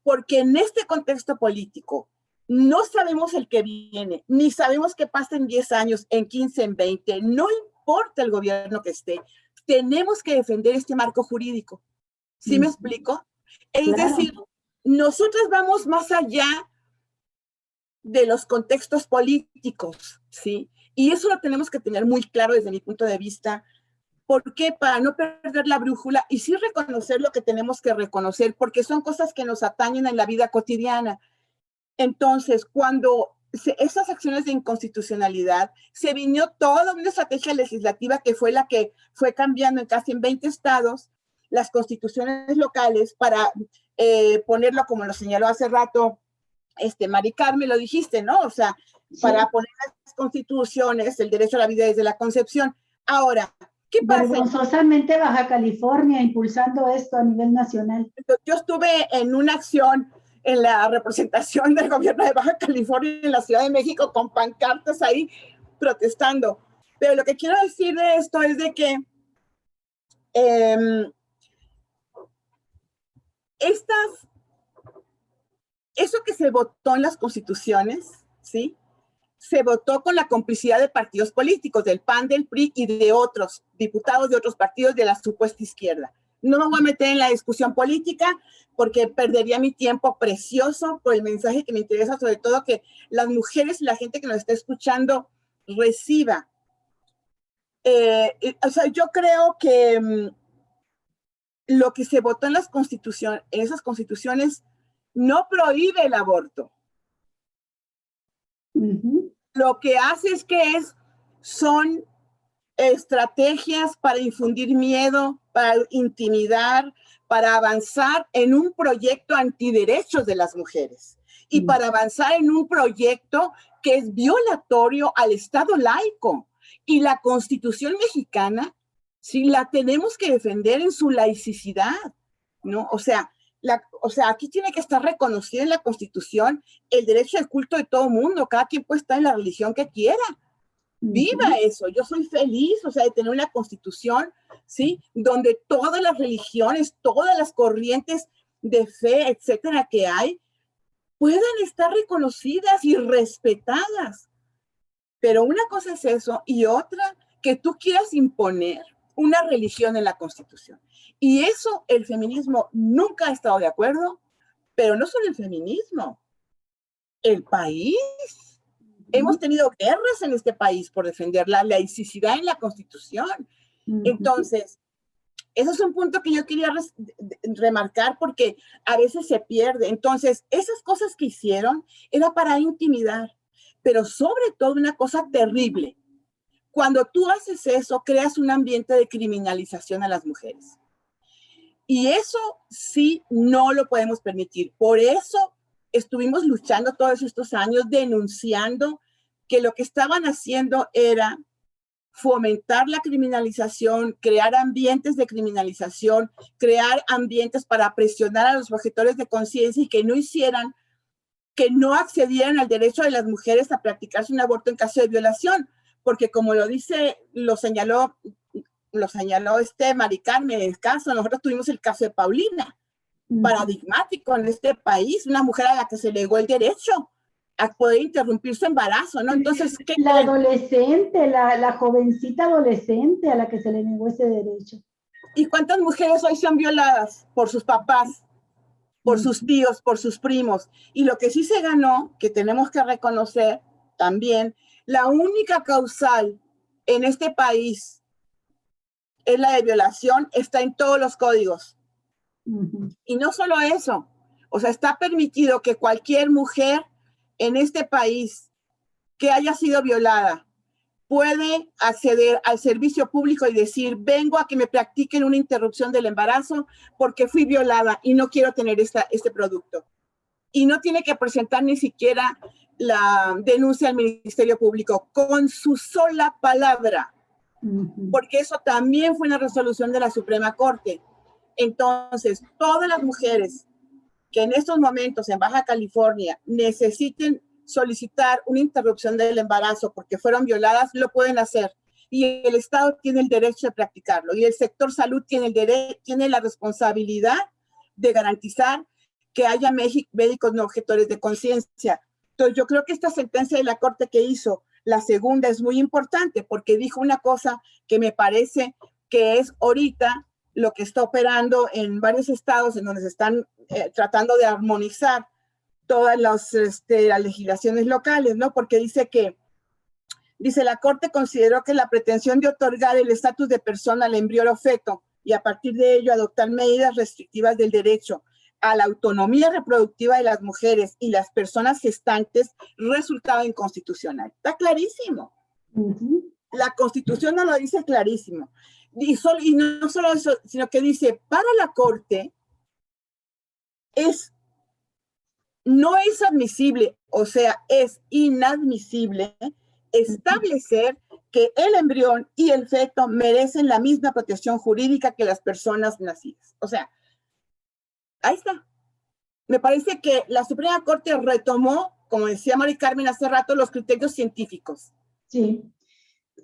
Porque en este contexto político no sabemos el que viene, ni sabemos qué pasa en 10 años, en 15, en 20, no importa el gobierno que esté, tenemos que defender este marco jurídico. ¿Sí me explico? Es decir, nosotros vamos más allá de los contextos políticos, ¿sí? Y eso lo tenemos que tener muy claro desde mi punto de vista. ¿Por qué? Para no perder la brújula y sí reconocer lo que tenemos que reconocer, porque son cosas que nos atañen en la vida cotidiana. Entonces, cuando esas acciones de inconstitucionalidad, se vino toda una estrategia legislativa que fue la que fue cambiando en casi en 20 estados las constituciones locales para ponerlo, como lo señaló hace rato Mari Carmen, lo dijiste, ¿no? O sea, para poner las constituciones, el derecho a la vida desde la concepción. Ahora, ¿qué pasa? Vergonzosamente Baja California impulsando esto a nivel nacional. Yo estuve en una acción en la representación del gobierno de Baja California en la Ciudad de México con pancartas ahí protestando. Pero lo que quiero decir de esto es de que eso que se votó en las constituciones, ¿sí? Se votó con la complicidad de partidos políticos, del PAN, del PRI y de otros diputados de otros partidos de la supuesta izquierda. No me voy a meter en la discusión política porque perdería mi tiempo precioso por el mensaje que me interesa, sobre todo que las mujeres y la gente que nos está escuchando reciba. O sea, yo creo que lo que se votó en las constituciones, en esas constituciones, no prohíbe el aborto. Lo que hace es que son estrategias para infundir miedo, para intimidar, para avanzar en un proyecto antiderechos de las mujeres y para avanzar en un proyecto que es violatorio al Estado laico. Y la Constitución mexicana, sí, la tenemos que defender en su laicidad, ¿no? O sea, aquí tiene que estar reconocido en la Constitución el derecho al culto de todo mundo. Cada quien puede estar en la religión que quiera. Viva eso. Yo soy feliz, o sea, de tener una Constitución, ¿sí? Donde todas las religiones, todas las corrientes de fe, etcétera, que hay, puedan estar reconocidas y respetadas. Pero una cosa es eso y otra, que tú quieras imponer una religión en la Constitución. Y eso el feminismo nunca ha estado de acuerdo, pero no solo el feminismo, el país. Hemos tenido guerras en este país por defender la laicidad en la Constitución. Entonces, eso es un punto que yo quería remarcar porque a veces se pierde. Entonces, esas cosas que hicieron era para intimidar, pero sobre todo una cosa terrible. Cuando tú haces eso, creas un ambiente de criminalización a las mujeres. Y eso sí no lo podemos permitir. Por eso estuvimos luchando todos estos años, denunciando que lo que estaban haciendo era fomentar la criminalización, crear ambientes de criminalización, crear ambientes para presionar a los objetores de conciencia y que no accedieran al derecho de las mujeres a practicarse un aborto en caso de violación. Porque como lo señaló Mari Carmen, el caso, nosotros tuvimos el caso de Paulina, paradigmático en este país, una mujer a la que se le negó el derecho a poder interrumpir su embarazo, ¿no? Entonces, ¿qué la adolescente, la jovencita adolescente a la que se le negó ese derecho. ¿Y cuántas mujeres hoy son violadas por sus papás, por sus tíos, por sus primos? Y lo que sí se ganó, que tenemos que reconocer también, la única causal en este país es la de violación, está en todos los códigos. Y no solo eso, o sea, está permitido que cualquier mujer en este país que haya sido violada puede acceder al servicio público y decir, vengo a que me practiquen una interrupción del embarazo porque fui violada y no quiero tener este producto. Y no tiene que presentar ni siquiera la denuncia al Ministerio Público con su sola palabra, porque eso también fue una resolución de la Suprema Corte. Entonces, todas las mujeres que en estos momentos en Baja California necesiten solicitar una interrupción del embarazo porque fueron violadas, lo pueden hacer. Y el Estado tiene el derecho de practicarlo. Y el sector salud tiene la responsabilidad de garantizar que haya médicos no objetores de conciencia. Entonces, yo creo que esta sentencia de la Corte que hizo, la segunda, es muy importante porque dijo una cosa que me parece que es ahorita lo que está operando en varios estados en donde se están tratando de armonizar todas las legislaciones locales, ¿no? Porque dice la Corte consideró que la pretensión de otorgar el estatus de persona al embrión o feto y a partir de ello adoptar medidas restrictivas del derecho a la autonomía reproductiva de las mujeres y las personas gestantes resultaba inconstitucional. Está clarísimo. La Constitución nos lo dice clarísimo. Y no solo eso, sino que dice, para la Corte no es admisible, o sea, es inadmisible establecer que el embrión y el feto merecen la misma protección jurídica que las personas nacidas. O sea, ahí está. Me parece que la Suprema Corte retomó, como decía Mari Carmen hace rato, los criterios científicos. Sí.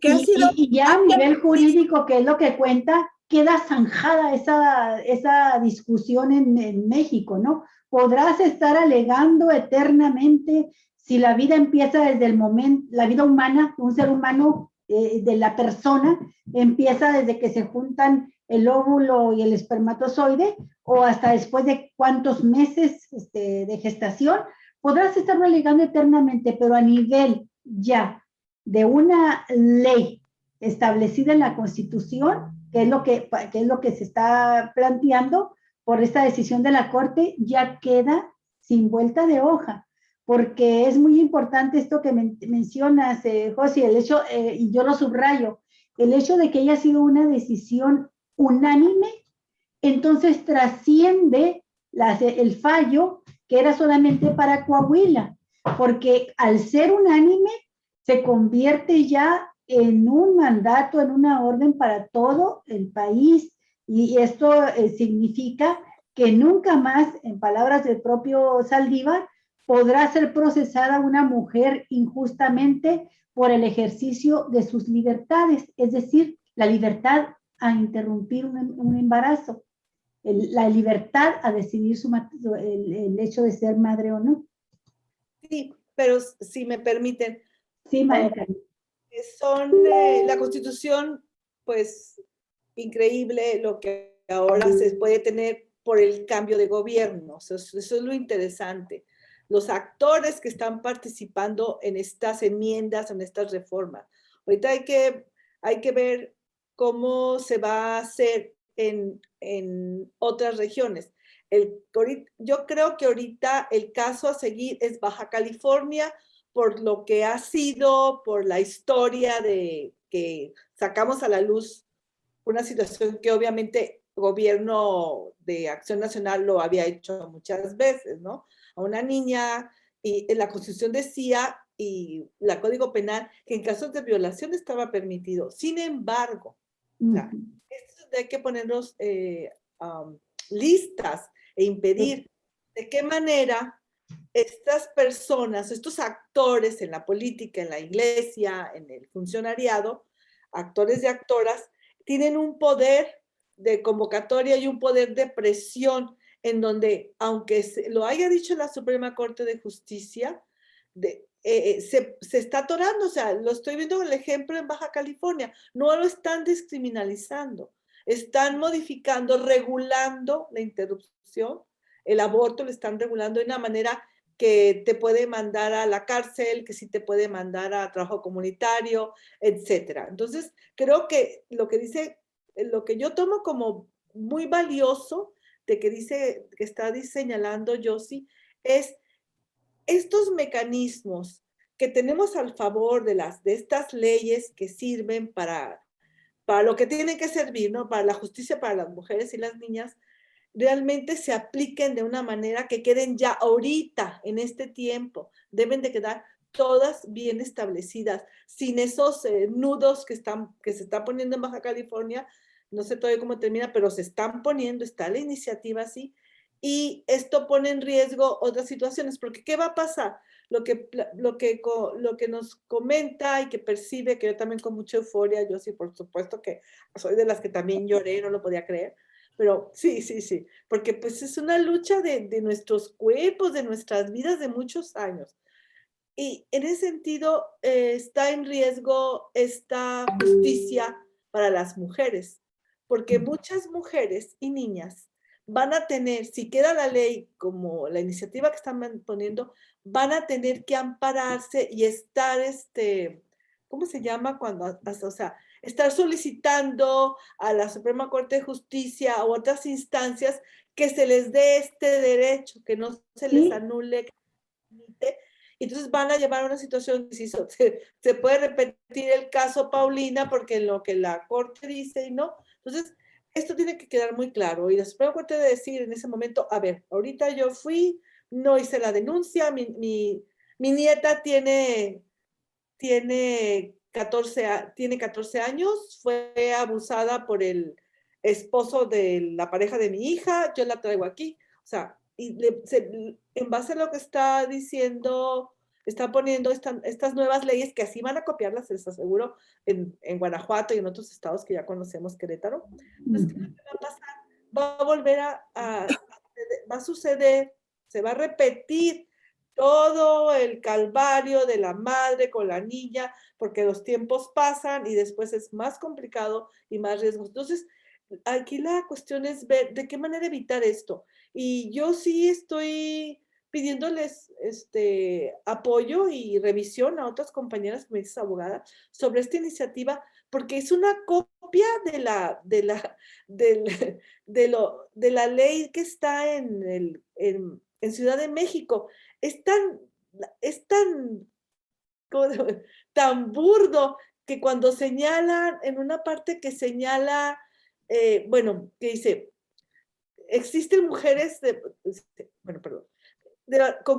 ¿Qué ha sido? Y ya a nivel jurídico, que es lo que cuenta, queda zanjada esa discusión en México, ¿no? Podrás estar alegando eternamente si la vida empieza desde el momento, la vida humana, un ser humano, de la persona, empieza desde que se juntan el óvulo y el espermatozoide, o hasta después de cuántos meses de gestación, podrás estarlo alegando eternamente, pero a nivel ya de una ley establecida en la Constitución, que es lo que se está planteando por esta decisión de la Corte, ya queda sin vuelta de hoja, porque es muy importante esto que mencionas, José, el hecho, y yo lo subrayo, el hecho de que haya sido una decisión unánime, entonces trasciende el fallo que era solamente para Coahuila, porque al ser unánime se convierte ya en un mandato, en una orden para todo el país, y esto significa que nunca más, en palabras del propio Saldívar, podrá ser procesada una mujer injustamente por el ejercicio de sus libertades, es decir, la libertad a interrumpir un embarazo, la libertad a decidir el hecho de ser madre o no. Sí, pero si me permiten, sí, Marica. La Constitución, pues, increíble lo que ahora se puede tener por el cambio de gobierno. Eso es lo interesante. Los actores que están participando en estas enmiendas, en estas reformas. Ahorita hay que ver cómo se va a hacer en otras regiones. Yo creo que ahorita el caso a seguir es Baja California, por lo que ha sido, por la historia de que sacamos a la luz una situación que obviamente el gobierno de Acción Nacional lo había hecho muchas veces, ¿no? A una niña, y en la Constitución decía, y el Código Penal, que en casos de violación estaba permitido. Sin embargo, o sea, hay que ponernos listas e impedir de qué manera estas personas, estos actores en la política, en la iglesia, en el funcionariado, actores y actoras, tienen un poder de convocatoria y un poder de presión en donde, aunque lo haya dicho la Suprema Corte de Justicia, se está atorando. O sea, lo estoy viendo con el ejemplo en Baja California, no lo están descriminalizando, están modificando, regulando la interrupción, el aborto lo están regulando de una manera que te puede mandar a la cárcel, que sí te puede mandar a trabajo comunitario, etcétera. Entonces, creo que lo que yo tomo como muy valioso de que está señalando Yossi, es estos mecanismos que tenemos al favor de estas leyes que sirven para lo que tienen que servir, ¿no? Para la justicia para las mujeres y las niñas, realmente se apliquen de una manera que queden ya ahorita, en este tiempo. Deben de quedar todas bien establecidas, sin esos nudos que se están poniendo en Baja California. No sé todavía cómo termina, pero se están poniendo, está la iniciativa así, y esto pone en riesgo otras situaciones, porque ¿qué va a pasar? Lo que nos comenta y que percibe, que yo también con mucha euforia, yo sí, por supuesto que soy de las que también lloré, no lo podía creer, pero sí, porque pues es una lucha de nuestros cuerpos, de nuestras vidas de muchos años. Y en ese sentido está en riesgo esta justicia para las mujeres, porque muchas mujeres y niñas van a tener, si queda la ley como la iniciativa que están poniendo, van a tener que ampararse y estar, ¿cómo se llama? O sea, estar solicitando a la Suprema Corte de Justicia u otras instancias que se les dé este derecho, que no se les anule, entonces van a llevar a una situación que se puede repetir el caso Paulina, porque lo que la Corte dice y no. Entonces, esto tiene que quedar muy claro. Y la Suprema Corte debe decir en ese momento, a ver, ahorita yo fui, no hice la denuncia, mi nieta tiene 14 años, fue abusada por el esposo de la pareja de mi hija, yo la traigo aquí. O sea, y en base a lo que está diciendo están poniendo estas nuevas leyes que así van a copiarlas, les aseguro, en Guanajuato y en otros estados que ya conocemos, Querétaro. Entonces, ¿qué va a pasar? Va a volver va a suceder, se va a repetir todo el calvario de la madre con la niña, porque los tiempos pasan y después es más complicado y más riesgos. Entonces, aquí la cuestión es ver de qué manera evitar esto. Y yo sí estoy pidiéndoles apoyo y revisión a otras compañeras feministas abogadas sobre esta iniciativa, porque es una copia de la ley que está en Ciudad de México. Es tan burdo que cuando señalan, en una parte que señala, bueno, que dice, existen mujeres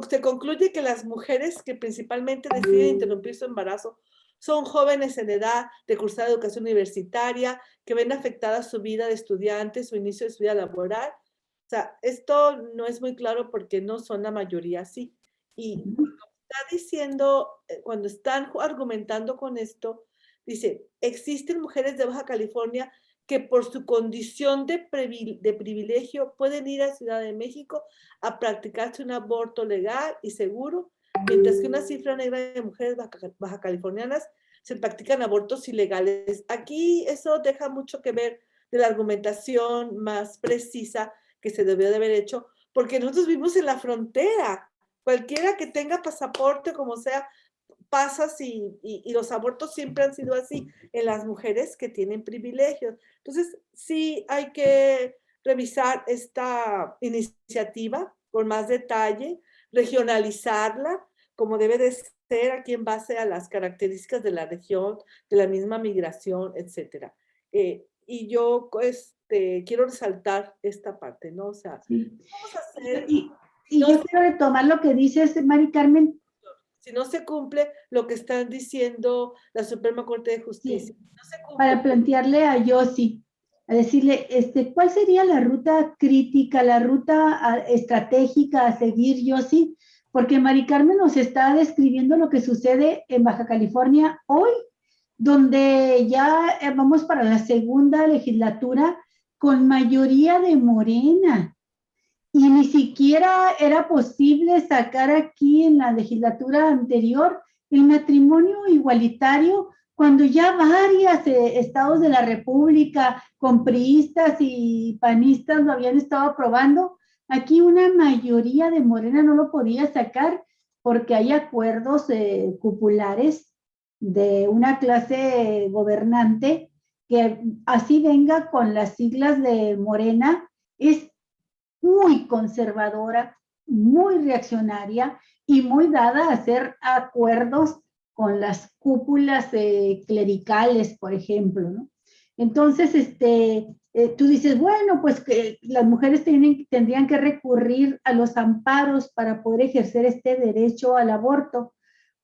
se concluye que las mujeres que principalmente deciden interrumpir su embarazo son jóvenes en edad de cursar educación universitaria, que ven afectada su vida de estudiante, su inicio de su vida laboral. O sea, esto no es muy claro porque no son la mayoría así. Y cuando está diciendo, cuando están argumentando con esto, dice, existen mujeres de Baja California que por su condición de privilegio pueden ir a Ciudad de México a practicarse un aborto legal y seguro, mientras que una cifra negra de mujeres baja californianas se practican abortos ilegales. Aquí eso deja mucho que ver de la argumentación más precisa que se debió de haber hecho, porque nosotros vivimos en la frontera. Cualquiera que tenga pasaporte, como sea, pasas y los abortos siempre han sido así en las mujeres que tienen privilegios. Entonces, sí hay que revisar esta iniciativa con más detalle, regionalizarla como debe de ser aquí en base a las características de la región, de la misma migración, etcétera. Y yo quiero resaltar esta parte, ¿no? O sea, sí. vamos a hacer... Y yo quiero retomar lo que dices, Mari Carmen. Si no se cumple lo que están diciendo la Suprema Corte de Justicia. Sí. No se cumple. Para plantearle a Yossi, a decirle, ¿cuál sería la ruta crítica, la ruta estratégica a seguir, Yossi? Porque Mari Carmen nos está describiendo lo que sucede en Baja California hoy, donde ya vamos para la segunda legislatura con mayoría de Morena. Y ni siquiera era posible sacar aquí en la legislatura anterior el matrimonio igualitario, cuando ya varios estados de la República, con priistas y panistas, lo habían estado aprobando. Aquí una mayoría de Morena no lo podía sacar porque hay acuerdos cupulares de una clase gobernante que así venga con las siglas de Morena, es muy conservadora, muy reaccionaria y muy dada a hacer acuerdos con las cúpulas clericales, por ejemplo, ¿no? Entonces, tú dices, bueno, pues que las mujeres tendrían que recurrir a los amparos para poder ejercer este derecho al aborto.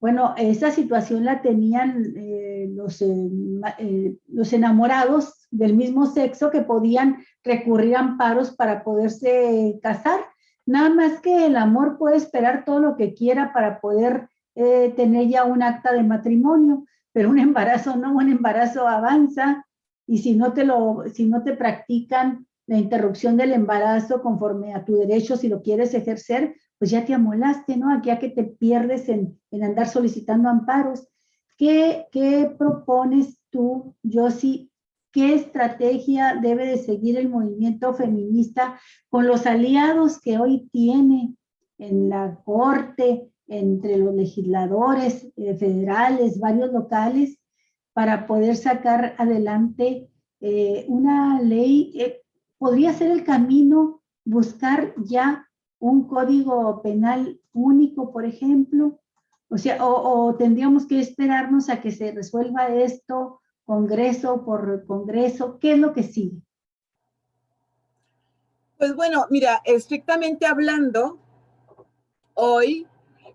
Bueno, esa situación la tenían los enamorados del mismo sexo que podían recurrir a amparos para poderse casar. Nada más que el amor puede esperar todo lo que quiera para poder tener ya un acta de matrimonio, pero un embarazo no, un embarazo avanza y si no te practican la interrupción del embarazo conforme a tu derecho, si lo quieres ejercer, pues ya te amolaste, ¿no? Aquí a que te pierdes en andar solicitando amparos. ¿Qué propones tú, Yossi? ¿Qué estrategia debe de seguir el movimiento feminista con los aliados que hoy tiene en la Corte, entre los legisladores federales, varios locales, para poder sacar adelante una ley? ¿Podría ser el camino buscar ya un código penal único, por ejemplo? O sea, o tendríamos que esperarnos a que se resuelva esto congreso por congreso. ¿Qué es lo que sigue? Pues bueno, mira, estrictamente hablando, hoy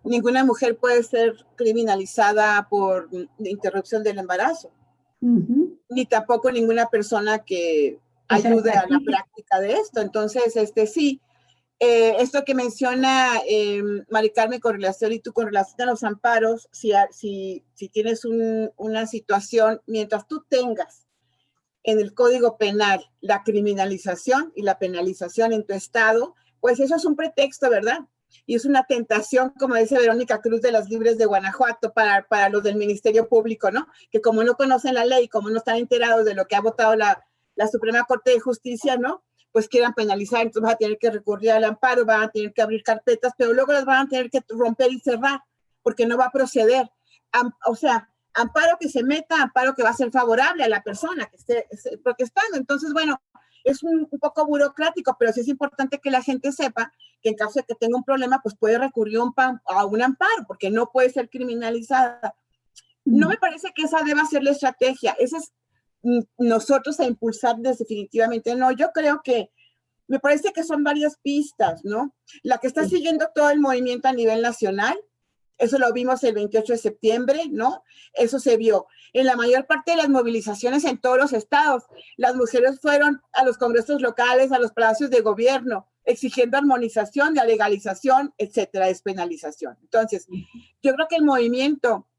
ninguna mujer puede ser criminalizada por interrupción del embarazo, ni tampoco ninguna persona que ayude a la práctica de esto. Entonces, sí, esto que menciona Mari Carmen con relación y tú con relación a los amparos, si tienes una situación, mientras tú tengas en el Código Penal la criminalización y la penalización en tu estado, pues eso es un pretexto, ¿verdad? Y es una tentación, como dice Verónica Cruz de las Libres de Guanajuato, para los del Ministerio Público, ¿no? Que como no conocen la ley, como no están enterados de lo que ha votado la Suprema Corte de Justicia, ¿no? Pues quieran penalizar, entonces van a tener que recurrir al amparo, van a tener que abrir carpetas, pero luego las van a tener que romper y cerrar, porque no va a proceder. O sea, amparo que se meta, amparo que va a ser favorable a la persona que esté protestando. Entonces, bueno, es un poco burocrático, pero sí es importante que la gente sepa que en caso de que tenga un problema, pues puede recurrir a un amparo, porque no puede ser criminalizada. No me parece que esa deba ser la estrategia. Esa es nosotros a impulsar definitivamente. No, yo creo que me parece que son varias pistas, ¿no? La que está siguiendo todo el movimiento a nivel nacional, eso lo vimos el 28 de septiembre, ¿no? Eso se vio. En la mayor parte de las movilizaciones en todos los estados, las mujeres fueron a los congresos locales, a los palacios de gobierno, exigiendo armonización, de legalización, etcétera, despenalización. Entonces, yo creo que el movimiento,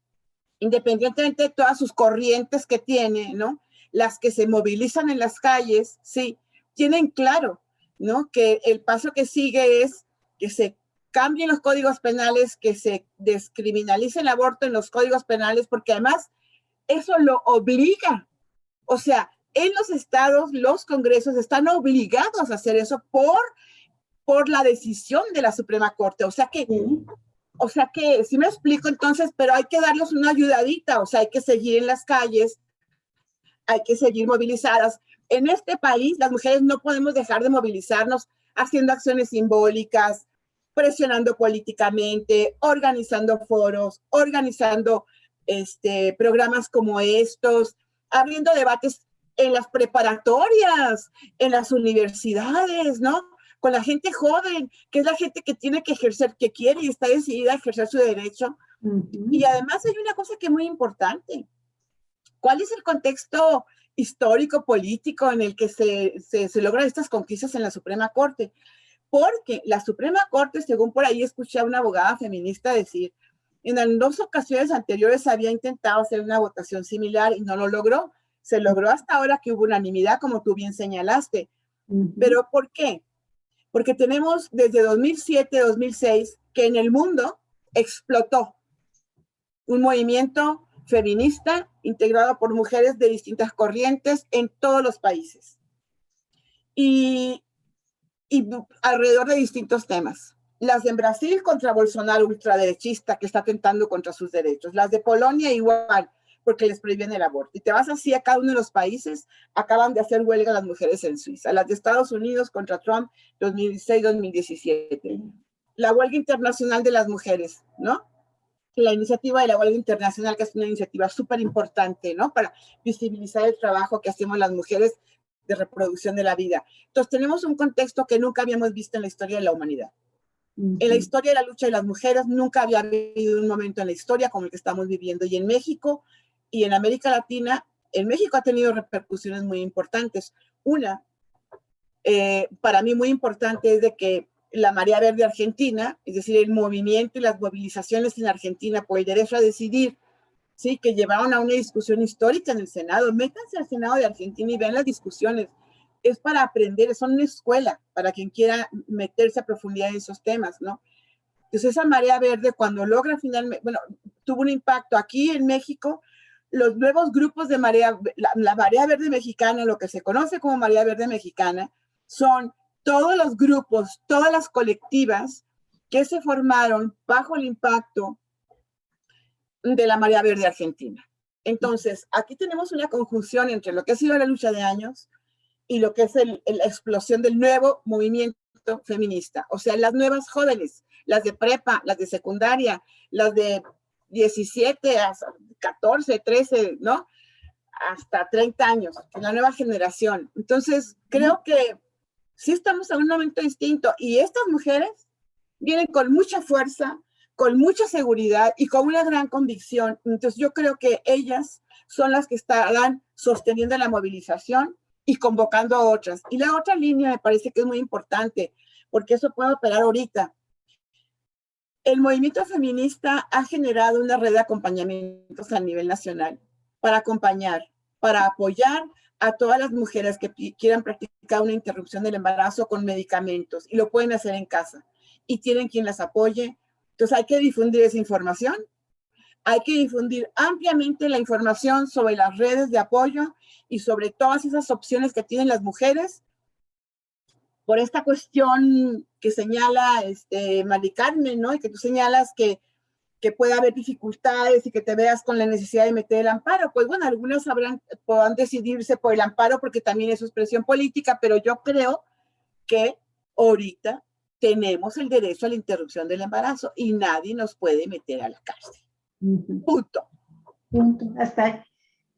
independientemente de todas sus corrientes que tiene, ¿no? Las que se movilizan en las calles, sí, tienen claro, ¿no? Que el paso que sigue es que se cambien los códigos penales, que se descriminalice el aborto en los códigos penales, porque además eso lo obliga. O sea, en los estados, los congresos están obligados a hacer eso por la decisión de la Suprema Corte. O sea que sí me explico entonces, pero hay que darles una ayudadita, o sea, hay que seguir en las calles, hay que seguir movilizadas. En este país, las mujeres no podemos dejar de movilizarnos haciendo acciones simbólicas, presionando políticamente, organizando foros, organizando programas como estos, abriendo debates en las preparatorias, en las universidades, ¿no? Con la gente joven, que es la gente que tiene que ejercer, que quiere y está decidida a ejercer su derecho. Y además hay una cosa que es muy importante. ¿Cuál es el contexto histórico, político en el que se logran estas conquistas en la Suprema Corte? Porque la Suprema Corte, según por ahí escuché a una abogada feminista decir, en 2 ocasiones anteriores había intentado hacer una votación similar y no lo logró. Se logró hasta ahora que hubo unanimidad, como tú bien señalaste. ¿Pero por qué? Porque tenemos desde 2007, 2006, que en el mundo explotó un movimiento feminista integrado por mujeres de distintas corrientes en todos los países. Y alrededor de distintos temas. Las de Brasil contra Bolsonaro, ultraderechista, que está atentando contra sus derechos. Las de Polonia igual, porque les prohíben el aborto. Y te vas así a cada uno de los países, acaban de hacer huelga las mujeres en Suiza. Las de Estados Unidos contra Trump, 2016-2017. La huelga internacional de las mujeres, ¿no? La iniciativa de la huelga internacional, que es una iniciativa súper importante, ¿no? Para visibilizar el trabajo que hacemos las mujeres de reproducción de la vida. Entonces, tenemos un contexto que nunca habíamos visto en la historia de la humanidad. En la historia de la lucha de las mujeres nunca había habido un momento en la historia como el que estamos viviendo. Y en México y en América Latina, en México ha tenido repercusiones muy importantes. Una, para mí muy importante, es de que la Marea Verde Argentina, es decir, el movimiento y las movilizaciones en Argentina por el derecho a decidir, ¿sí? Que llevaron a una discusión histórica en el Senado. Métanse al Senado de Argentina y vean las discusiones. Es para aprender, son una escuela para quien quiera meterse a profundidad en esos temas, ¿no? Entonces esa marea verde, cuando logra finalmente, bueno, tuvo un impacto aquí en México. Los nuevos grupos de marea, la marea verde mexicana, lo que se conoce como marea verde mexicana, son todos los grupos, todas las colectivas que se formaron bajo el impacto de la marea verde argentina. Entonces, aquí tenemos una conjunción entre lo que ha sido la lucha de años y lo que es la explosión del nuevo movimiento feminista. O sea, las nuevas jóvenes, las de prepa, las de secundaria, las de 17 a 14, 13, ¿no? Hasta 30 años, la nueva generación. Entonces, creo que sí estamos en un momento distinto y estas mujeres vienen con mucha fuerza, con mucha seguridad y con una gran convicción. Entonces, yo creo que ellas son las que estarán sosteniendo la movilización y convocando a otras. Y la otra línea me parece que es muy importante, porque eso puede operar ahorita. El movimiento feminista ha generado una red de acompañamientos a nivel nacional para acompañar, para apoyar a todas las mujeres que quieran practicar una interrupción del embarazo con medicamentos, y lo pueden hacer en casa y tienen quien las apoye. Entonces hay que difundir esa información, hay que difundir ampliamente la información sobre las redes de apoyo y sobre todas esas opciones que tienen las mujeres. Por esta cuestión que señala Mari Carmen, ¿no? Y que tú señalas que puede haber dificultades y que te veas con la necesidad de meter el amparo. Pues bueno, algunas podrán decidirse por el amparo porque también es su expresión política, pero yo creo que ahorita tenemos el derecho a la interrupción del embarazo y nadie nos puede meter a la cárcel. Punto. Punto. Hasta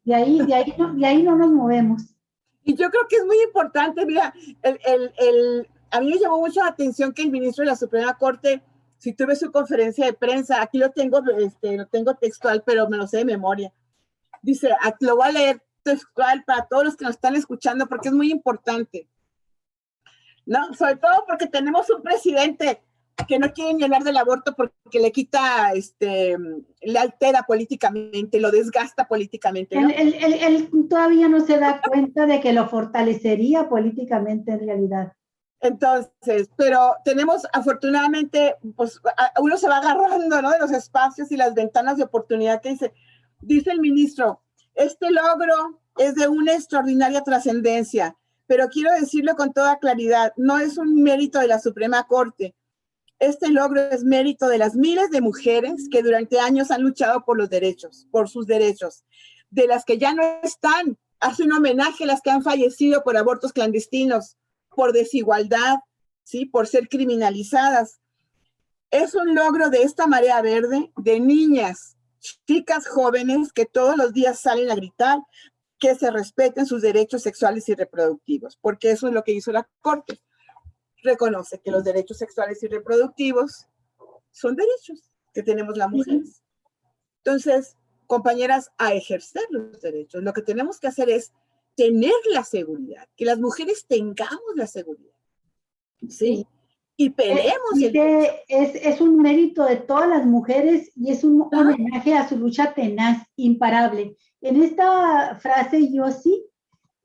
de ahí no nos movemos. Y yo creo que es muy importante, mira, a mí me llamó mucho la atención que el ministro de la Suprema Corte, si tuve su conferencia de prensa, aquí lo tengo textual, pero me lo sé de memoria. Dice, lo voy a leer textual para todos los que nos están escuchando, porque es muy importante, ¿no? Sobre todo porque tenemos un presidente que no quiere ni hablar del aborto porque le quita, le altera políticamente, lo desgasta políticamente, ¿no? Él todavía no se da cuenta de que lo fortalecería políticamente en realidad. Entonces, pero tenemos afortunadamente, pues uno se va agarrando, ¿no? De los espacios y las ventanas de oportunidad que dice el ministro, este logro es de una extraordinaria trascendencia, pero quiero decirlo con toda claridad, no es un mérito de la Suprema Corte. Este logro es mérito de las miles de mujeres que durante años han luchado por los derechos, por sus derechos, de las que ya no están. Hace un homenaje a las que han fallecido por abortos clandestinos, por desigualdad, ¿sí? Por ser criminalizadas. Es un logro de esta marea verde, de niñas, chicas jóvenes que todos los días salen a gritar que se respeten sus derechos sexuales y reproductivos, porque eso es lo que hizo la Corte. Reconoce que los derechos sexuales y reproductivos son derechos que tenemos las mujeres. Entonces, compañeras, a ejercer los derechos. Lo que tenemos que hacer es tener la seguridad, que las mujeres tengamos la seguridad. ¿Sí? Y peleemos. Es un mérito de todas las mujeres y es un homenaje a su lucha tenaz, imparable. En esta frase yo sí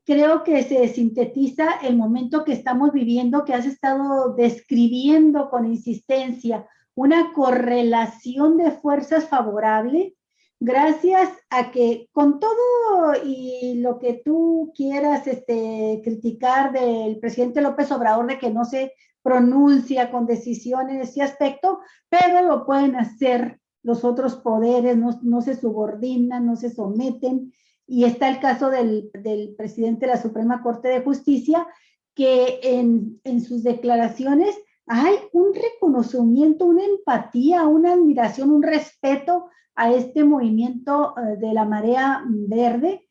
creo que se sintetiza el momento que estamos viviendo, que has estado describiendo con insistencia, una correlación de fuerzas favorable, gracias a que con todo y lo que tú quieras criticar del presidente López Obrador, de que no se pronuncia con decisión en ese aspecto, pero lo pueden hacer los otros poderes, no se subordinan, no se someten. Y está el caso del presidente de la Suprema Corte de Justicia, que en sus declaraciones hay un reconocimiento, una empatía, una admiración, un respeto a este movimiento de la marea verde.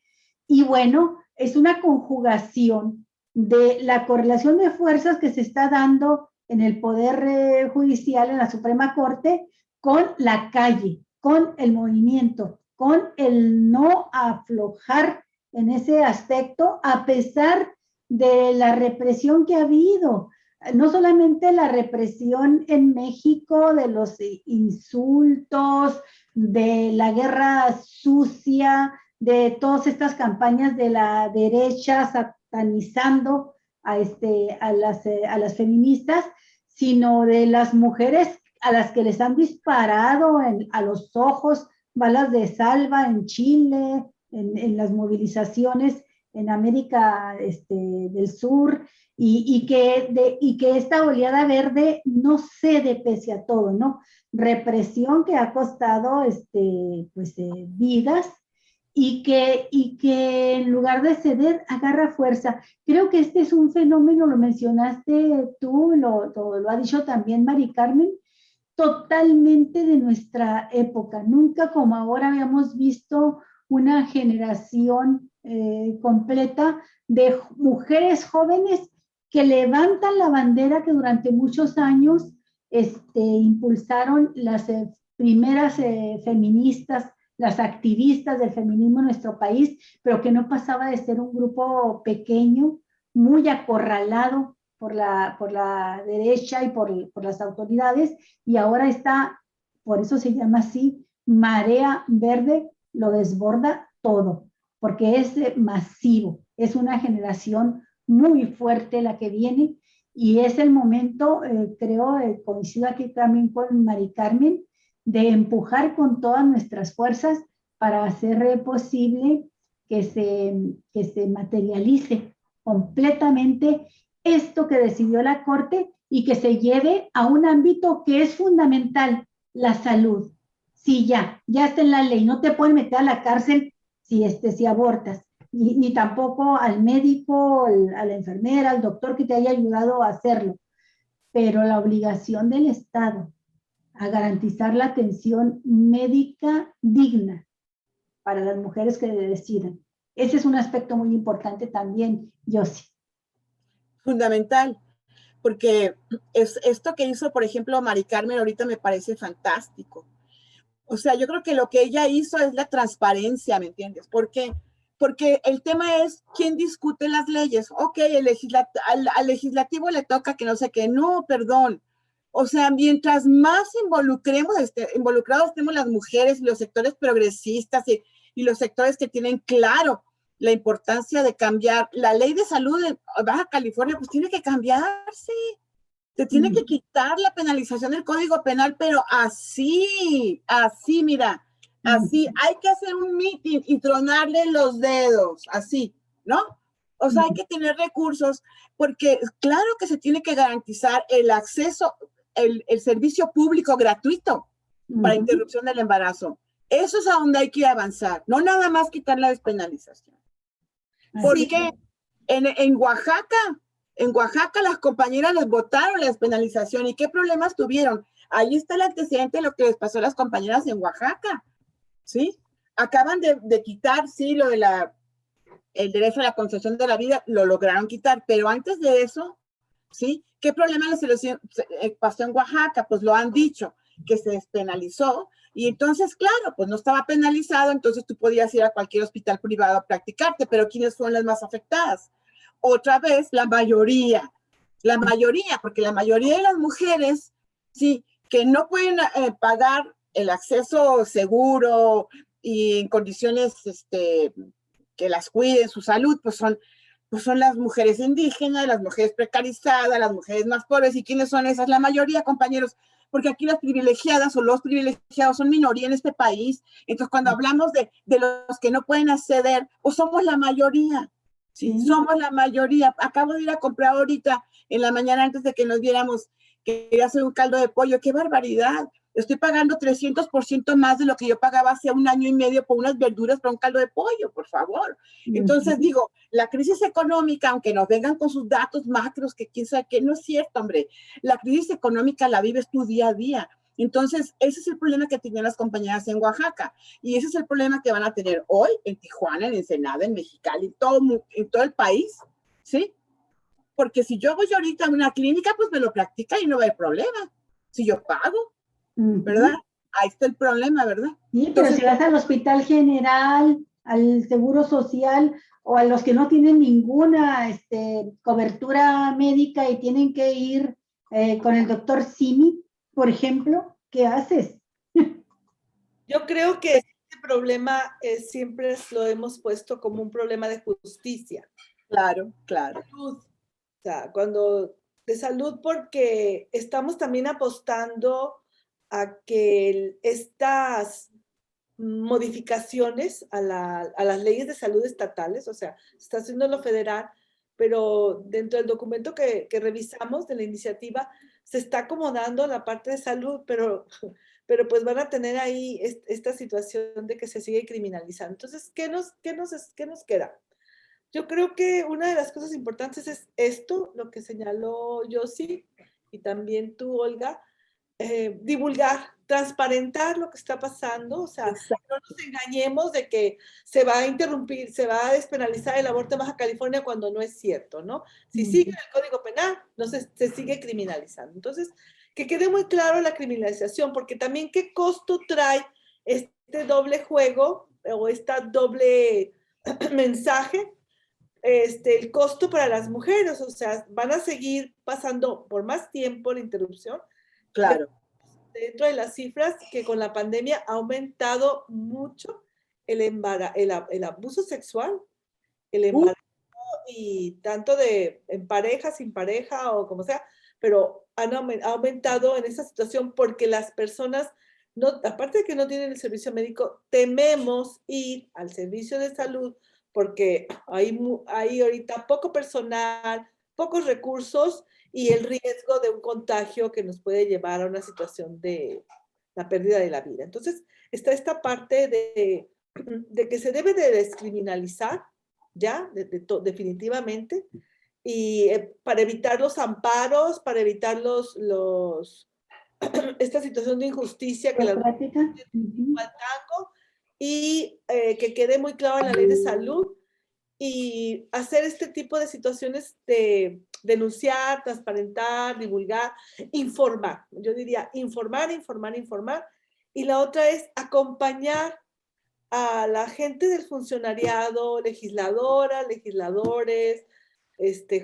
Y bueno, es una conjugación de la correlación de fuerzas que se está dando en el Poder Judicial, en la Suprema Corte, con la calle, con el movimiento, con el no aflojar en ese aspecto, a pesar de la represión que ha habido. No solamente la represión en México de los insultos, de la guerra sucia, de todas estas campañas de la derecha satanizando a las feministas, sino de las mujeres a las que les han disparado a los ojos balas de salva en Chile, en las movilizaciones en América del Sur, y que esta oleada verde no cede pese a todo, ¿no? Represión que ha costado vidas, y que en lugar de ceder agarra fuerza. Creo que este es un fenómeno, lo mencionaste tú, lo ha dicho también Mari Carmen, totalmente de nuestra época. Nunca como ahora habíamos visto una generación completa de mujeres jóvenes que levantan la bandera que durante muchos años impulsaron las primeras feministas, las activistas del feminismo en nuestro país, pero que no pasaba de ser un grupo pequeño, muy acorralado por la derecha y por las autoridades, y ahora está, por eso se llama así, marea verde, lo desborda todo, porque es masivo, es una generación muy fuerte la que viene, y es el momento, creo, coincido aquí también con Mari Carmen, de empujar con todas nuestras fuerzas para hacer posible que se materialice completamente esto que decidió la Corte y que se lleve a un ámbito que es fundamental, la salud. Sí, ya está en la ley, no te pueden meter a la cárcel si abortas, ni tampoco al médico, a la enfermera, al doctor que te haya ayudado a hacerlo, pero la obligación del Estado a garantizar la atención médica digna para las mujeres que decidan. Ese es un aspecto muy importante también, Yossi. Fundamental, porque esto que hizo, por ejemplo, Mari Carmen ahorita me parece fantástico. O sea, yo creo que lo que ella hizo es la transparencia, ¿me entiendes? Porque el tema es quién discute las leyes. Ok, al legislativo le toca que no sé qué. No, perdón. O sea, mientras más involucrados estemos las mujeres y los sectores progresistas y los sectores que tienen claro la importancia de cambiar la ley de salud en Baja California, pues tiene que cambiarse. Se tiene que quitar la penalización del Código Penal, pero así, mira, así. Hay que hacer un meeting y tronarle los dedos, así, ¿no? O sea, hay que tener recursos, porque claro que se tiene que garantizar el acceso, el servicio público gratuito para interrupción del embarazo. Eso es a donde hay que avanzar, no nada más quitar la despenalización. Porque en Oaxaca las compañeras les votaron la despenalización. ¿Y qué problemas tuvieron? Ahí está el antecedente de lo que les pasó a las compañeras en Oaxaca, ¿sí? Acaban de quitar, sí, lo de el derecho a la concepción de la vida, lo lograron quitar, pero antes de eso, ¿sí? ¿Qué problema les pasó en Oaxaca? Pues lo han dicho, que se despenalizó, y entonces, claro, pues no estaba penalizado, entonces tú podías ir a cualquier hospital privado a practicarte, pero ¿quiénes fueron las más afectadas? Otra vez, la mayoría, porque la mayoría de las mujeres, sí, que no pueden pagar el acceso seguro y en condiciones que las cuiden su salud, pues son las mujeres indígenas, las mujeres precarizadas, las mujeres más pobres. ¿Y quiénes son esas? La mayoría, compañeros, porque aquí las privilegiadas o los privilegiados son minoría en este país. Entonces, cuando hablamos de los que no pueden acceder, pues somos la mayoría. Sí, somos la mayoría. Acabo de ir a comprar ahorita en la mañana antes de que nos viéramos, quería hacer un caldo de pollo. ¡Qué barbaridad! Estoy pagando 300% más de lo que yo pagaba hace un año y medio por unas verduras para un caldo de pollo, por favor. Entonces digo, la crisis económica, aunque nos vengan con sus datos macros, que quién sabe qué, no es cierto, hombre. La crisis económica la vives tú día a día. Entonces, ese es el problema que tenían las compañeras en Oaxaca. Y ese es el problema que van a tener hoy en Tijuana, en Ensenada, en Mexicali, en todo el país, ¿sí? Porque si yo voy ahorita a una clínica, pues me lo practica y no va a haber problema. Si yo pago, ¿verdad? Ahí está el problema, ¿verdad? Sí, pero entonces, si vas al Hospital General, al Seguro Social, o a los que no tienen ninguna cobertura médica y tienen que ir con el doctor Simi, por ejemplo, ¿qué haces? Yo creo que este problema siempre lo hemos puesto como un problema de justicia. Claro, claro. Salud. O sea, de salud, porque estamos también apostando a que estas modificaciones a las leyes de salud estatales, o sea, se está haciendo lo federal, pero dentro del documento que revisamos de la iniciativa se está acomodando la parte de salud, pero pues van a tener ahí esta situación de que se sigue criminalizando. Entonces, ¿qué nos queda? Yo creo que una de las cosas importantes es esto, lo que señaló Yossi y también tú, Olga, divulgar, transparentar lo que está pasando, o sea, exacto, no nos engañemos de que se va a interrumpir, se va a despenalizar el aborto en Baja California cuando no es cierto, ¿no? Si sigue el Código Penal, no se sigue criminalizando. Entonces, que quede muy claro la criminalización, porque también qué costo trae este doble juego o esta doble mensaje el costo para las mujeres, o sea, van a seguir pasando por más tiempo la interrupción. Claro. Dentro de las cifras que con la pandemia ha aumentado mucho el abuso sexual, el embarazo, y tanto en pareja, sin pareja o como sea, pero ha aumentado en esa situación porque las personas, no, aparte de que no tienen el servicio médico, tememos ir al servicio de salud porque hay ahorita poco personal, pocos recursos y el riesgo de un contagio que nos puede llevar a una situación de la pérdida de la vida. Entonces, está esta parte de que se debe de descriminalizar ya, definitivamente, y para evitar los amparos, para evitar esta situación de injusticia que la y que quede muy claro en la ley de salud y hacer este tipo de situaciones de denunciar, transparentar, divulgar, informar. Yo diría informar, informar, informar. Y la otra es acompañar a la gente del funcionariado, legisladoras, legisladores,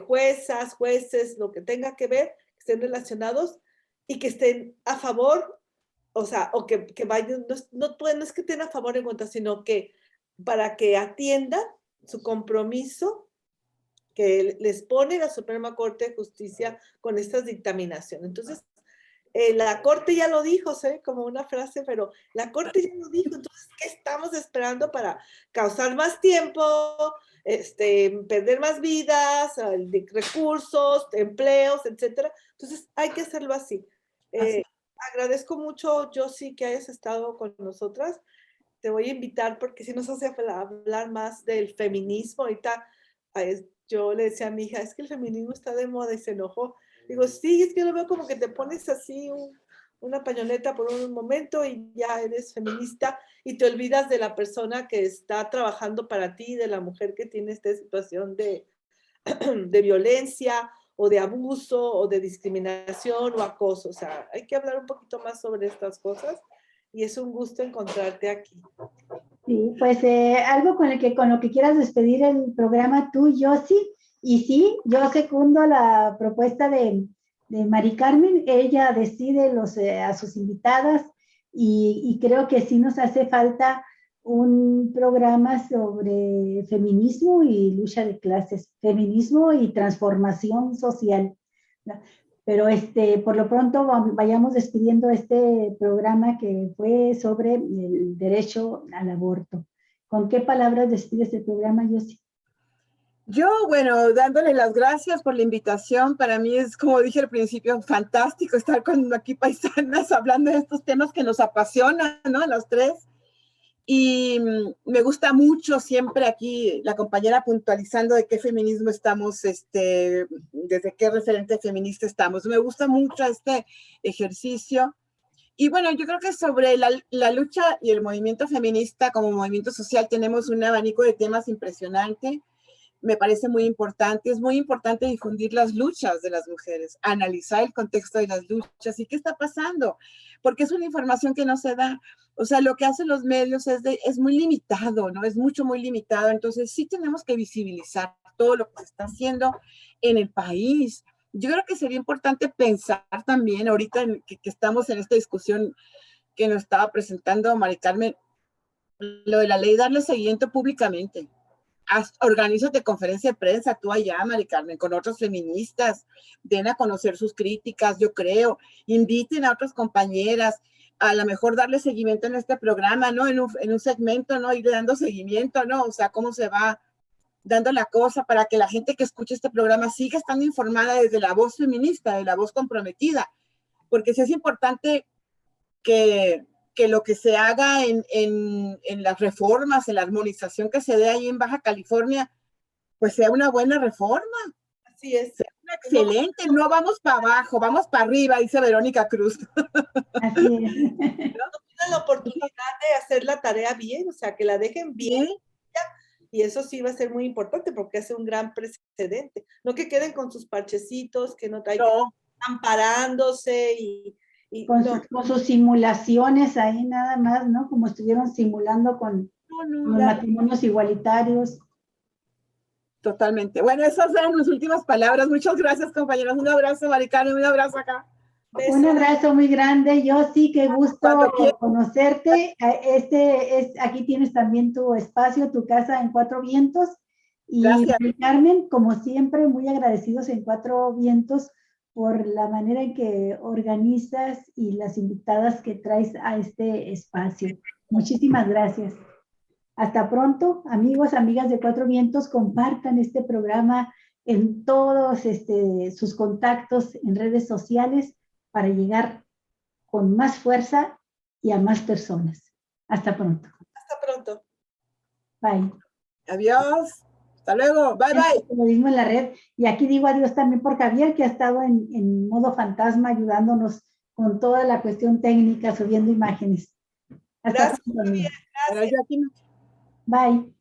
juezas, jueces, lo que tenga que ver, que estén relacionados y que estén a favor, o sea, o que vayan, no es que estén a favor en contra, sino que para que atiendan su compromiso que les pone la Suprema Corte de Justicia con estas dictaminaciones. Entonces, la Corte ya lo dijo, ¿sí? Como una frase, pero la Corte ya lo dijo, entonces, ¿qué estamos esperando para causar más tiempo, perder más vidas, recursos, empleos, etcétera? Entonces, hay que hacerlo así. Agradezco mucho, Josie, que hayas estado con nosotras. Te voy a invitar porque si nos hace hablar más del feminismo. Ahorita yo le decía a mi hija, es que el feminismo está de moda y se enojó. Digo, sí, es que lo veo como que te pones así una pañoleta por un momento y ya eres feminista y te olvidas de la persona que está trabajando para ti, de la mujer que tiene esta situación de violencia o de abuso o de discriminación o acoso. O sea, hay que hablar un poquito más sobre estas cosas y es un gusto encontrarte aquí. Sí, pues algo con lo que quieras despedir el programa tú, Josie. Y sí, yo secundo la propuesta de Mari Carmen. Ella decide a sus invitadas y creo que sí nos hace falta un programa sobre feminismo y lucha de clases, feminismo y transformación social, ¿no? Pero por lo pronto vayamos despidiendo este programa que fue sobre el derecho al aborto. ¿Con qué palabras despides el programa, Josie? Yo, bueno, dándole las gracias por la invitación. Para mí es, como dije al principio, fantástico estar con aquí paisanas hablando de estos temas que nos apasionan, ¿no? Las tres. Y me gusta mucho siempre aquí la compañera puntualizando de qué feminismo estamos, desde qué referente feminista estamos. Me gusta mucho este ejercicio. Y bueno, yo creo que sobre la lucha y el movimiento feminista como movimiento social tenemos un abanico de temas impresionante. Me parece muy importante. Es muy importante difundir las luchas de las mujeres, analizar el contexto de las luchas y qué está pasando, porque es una información que no se da. O sea, lo que hacen los medios es muy limitado, ¿no? Es muy limitado. Entonces, sí tenemos que visibilizar todo lo que se está haciendo en el país. Yo creo que sería importante pensar también, ahorita que estamos en esta discusión que nos estaba presentando Mari Carmen, lo de la ley, darle seguimiento públicamente. Organízate conferencia de prensa, tú allá, Mari Carmen, con otras feministas, den a conocer sus críticas, yo creo, inviten a otras compañeras, a lo mejor darle seguimiento en este programa, ¿no? En un segmento, ¿no? Ir dando seguimiento, ¿no? O sea, cómo se va dando la cosa para que la gente que escuche este programa siga estando informada desde la voz feminista, de la voz comprometida, porque sí es importante que lo que se haga en las reformas, en la armonización que se dé ahí en Baja California, pues sea una buena reforma. Así es. Sea una excelente, no vamos para abajo, vamos para arriba, dice Verónica Cruz. Así es. No tienen la oportunidad de hacer la tarea bien, o sea, que la dejen bien. ¿Sí? Y eso sí va a ser muy importante porque hace un gran precedente. No que queden con sus parchecitos, que no traigan amparándose con sus simulaciones ahí nada más, ¿no? Como estuvieron simulando con los matrimonios igualitarios. Totalmente. Bueno, esas eran mis últimas palabras. Muchas gracias, compañeras. Un abrazo, Mari Carmen, un abrazo acá. Un abrazo muy grande. Yo sí, qué gusto conocerte. Aquí tienes también tu espacio, tu casa en Cuatro Vientos. Y Gracias. Carmen, como siempre, muy agradecidos en Cuatro Vientos por la manera en que organizas y las invitadas que traes a este espacio. Muchísimas gracias. Hasta pronto, amigos, amigas de Cuatro Vientos, compartan este programa en todos sus contactos en redes sociales para llegar con más fuerza y a más personas. Hasta pronto. Hasta pronto. Bye. Adiós. Hasta luego. Bye, bye. Lo mismo en la red. Y aquí digo adiós también por Javier, que ha estado en modo fantasma ayudándonos con toda la cuestión técnica, subiendo imágenes. Hasta Gracias, pronto. Javier. Gracias. Bye.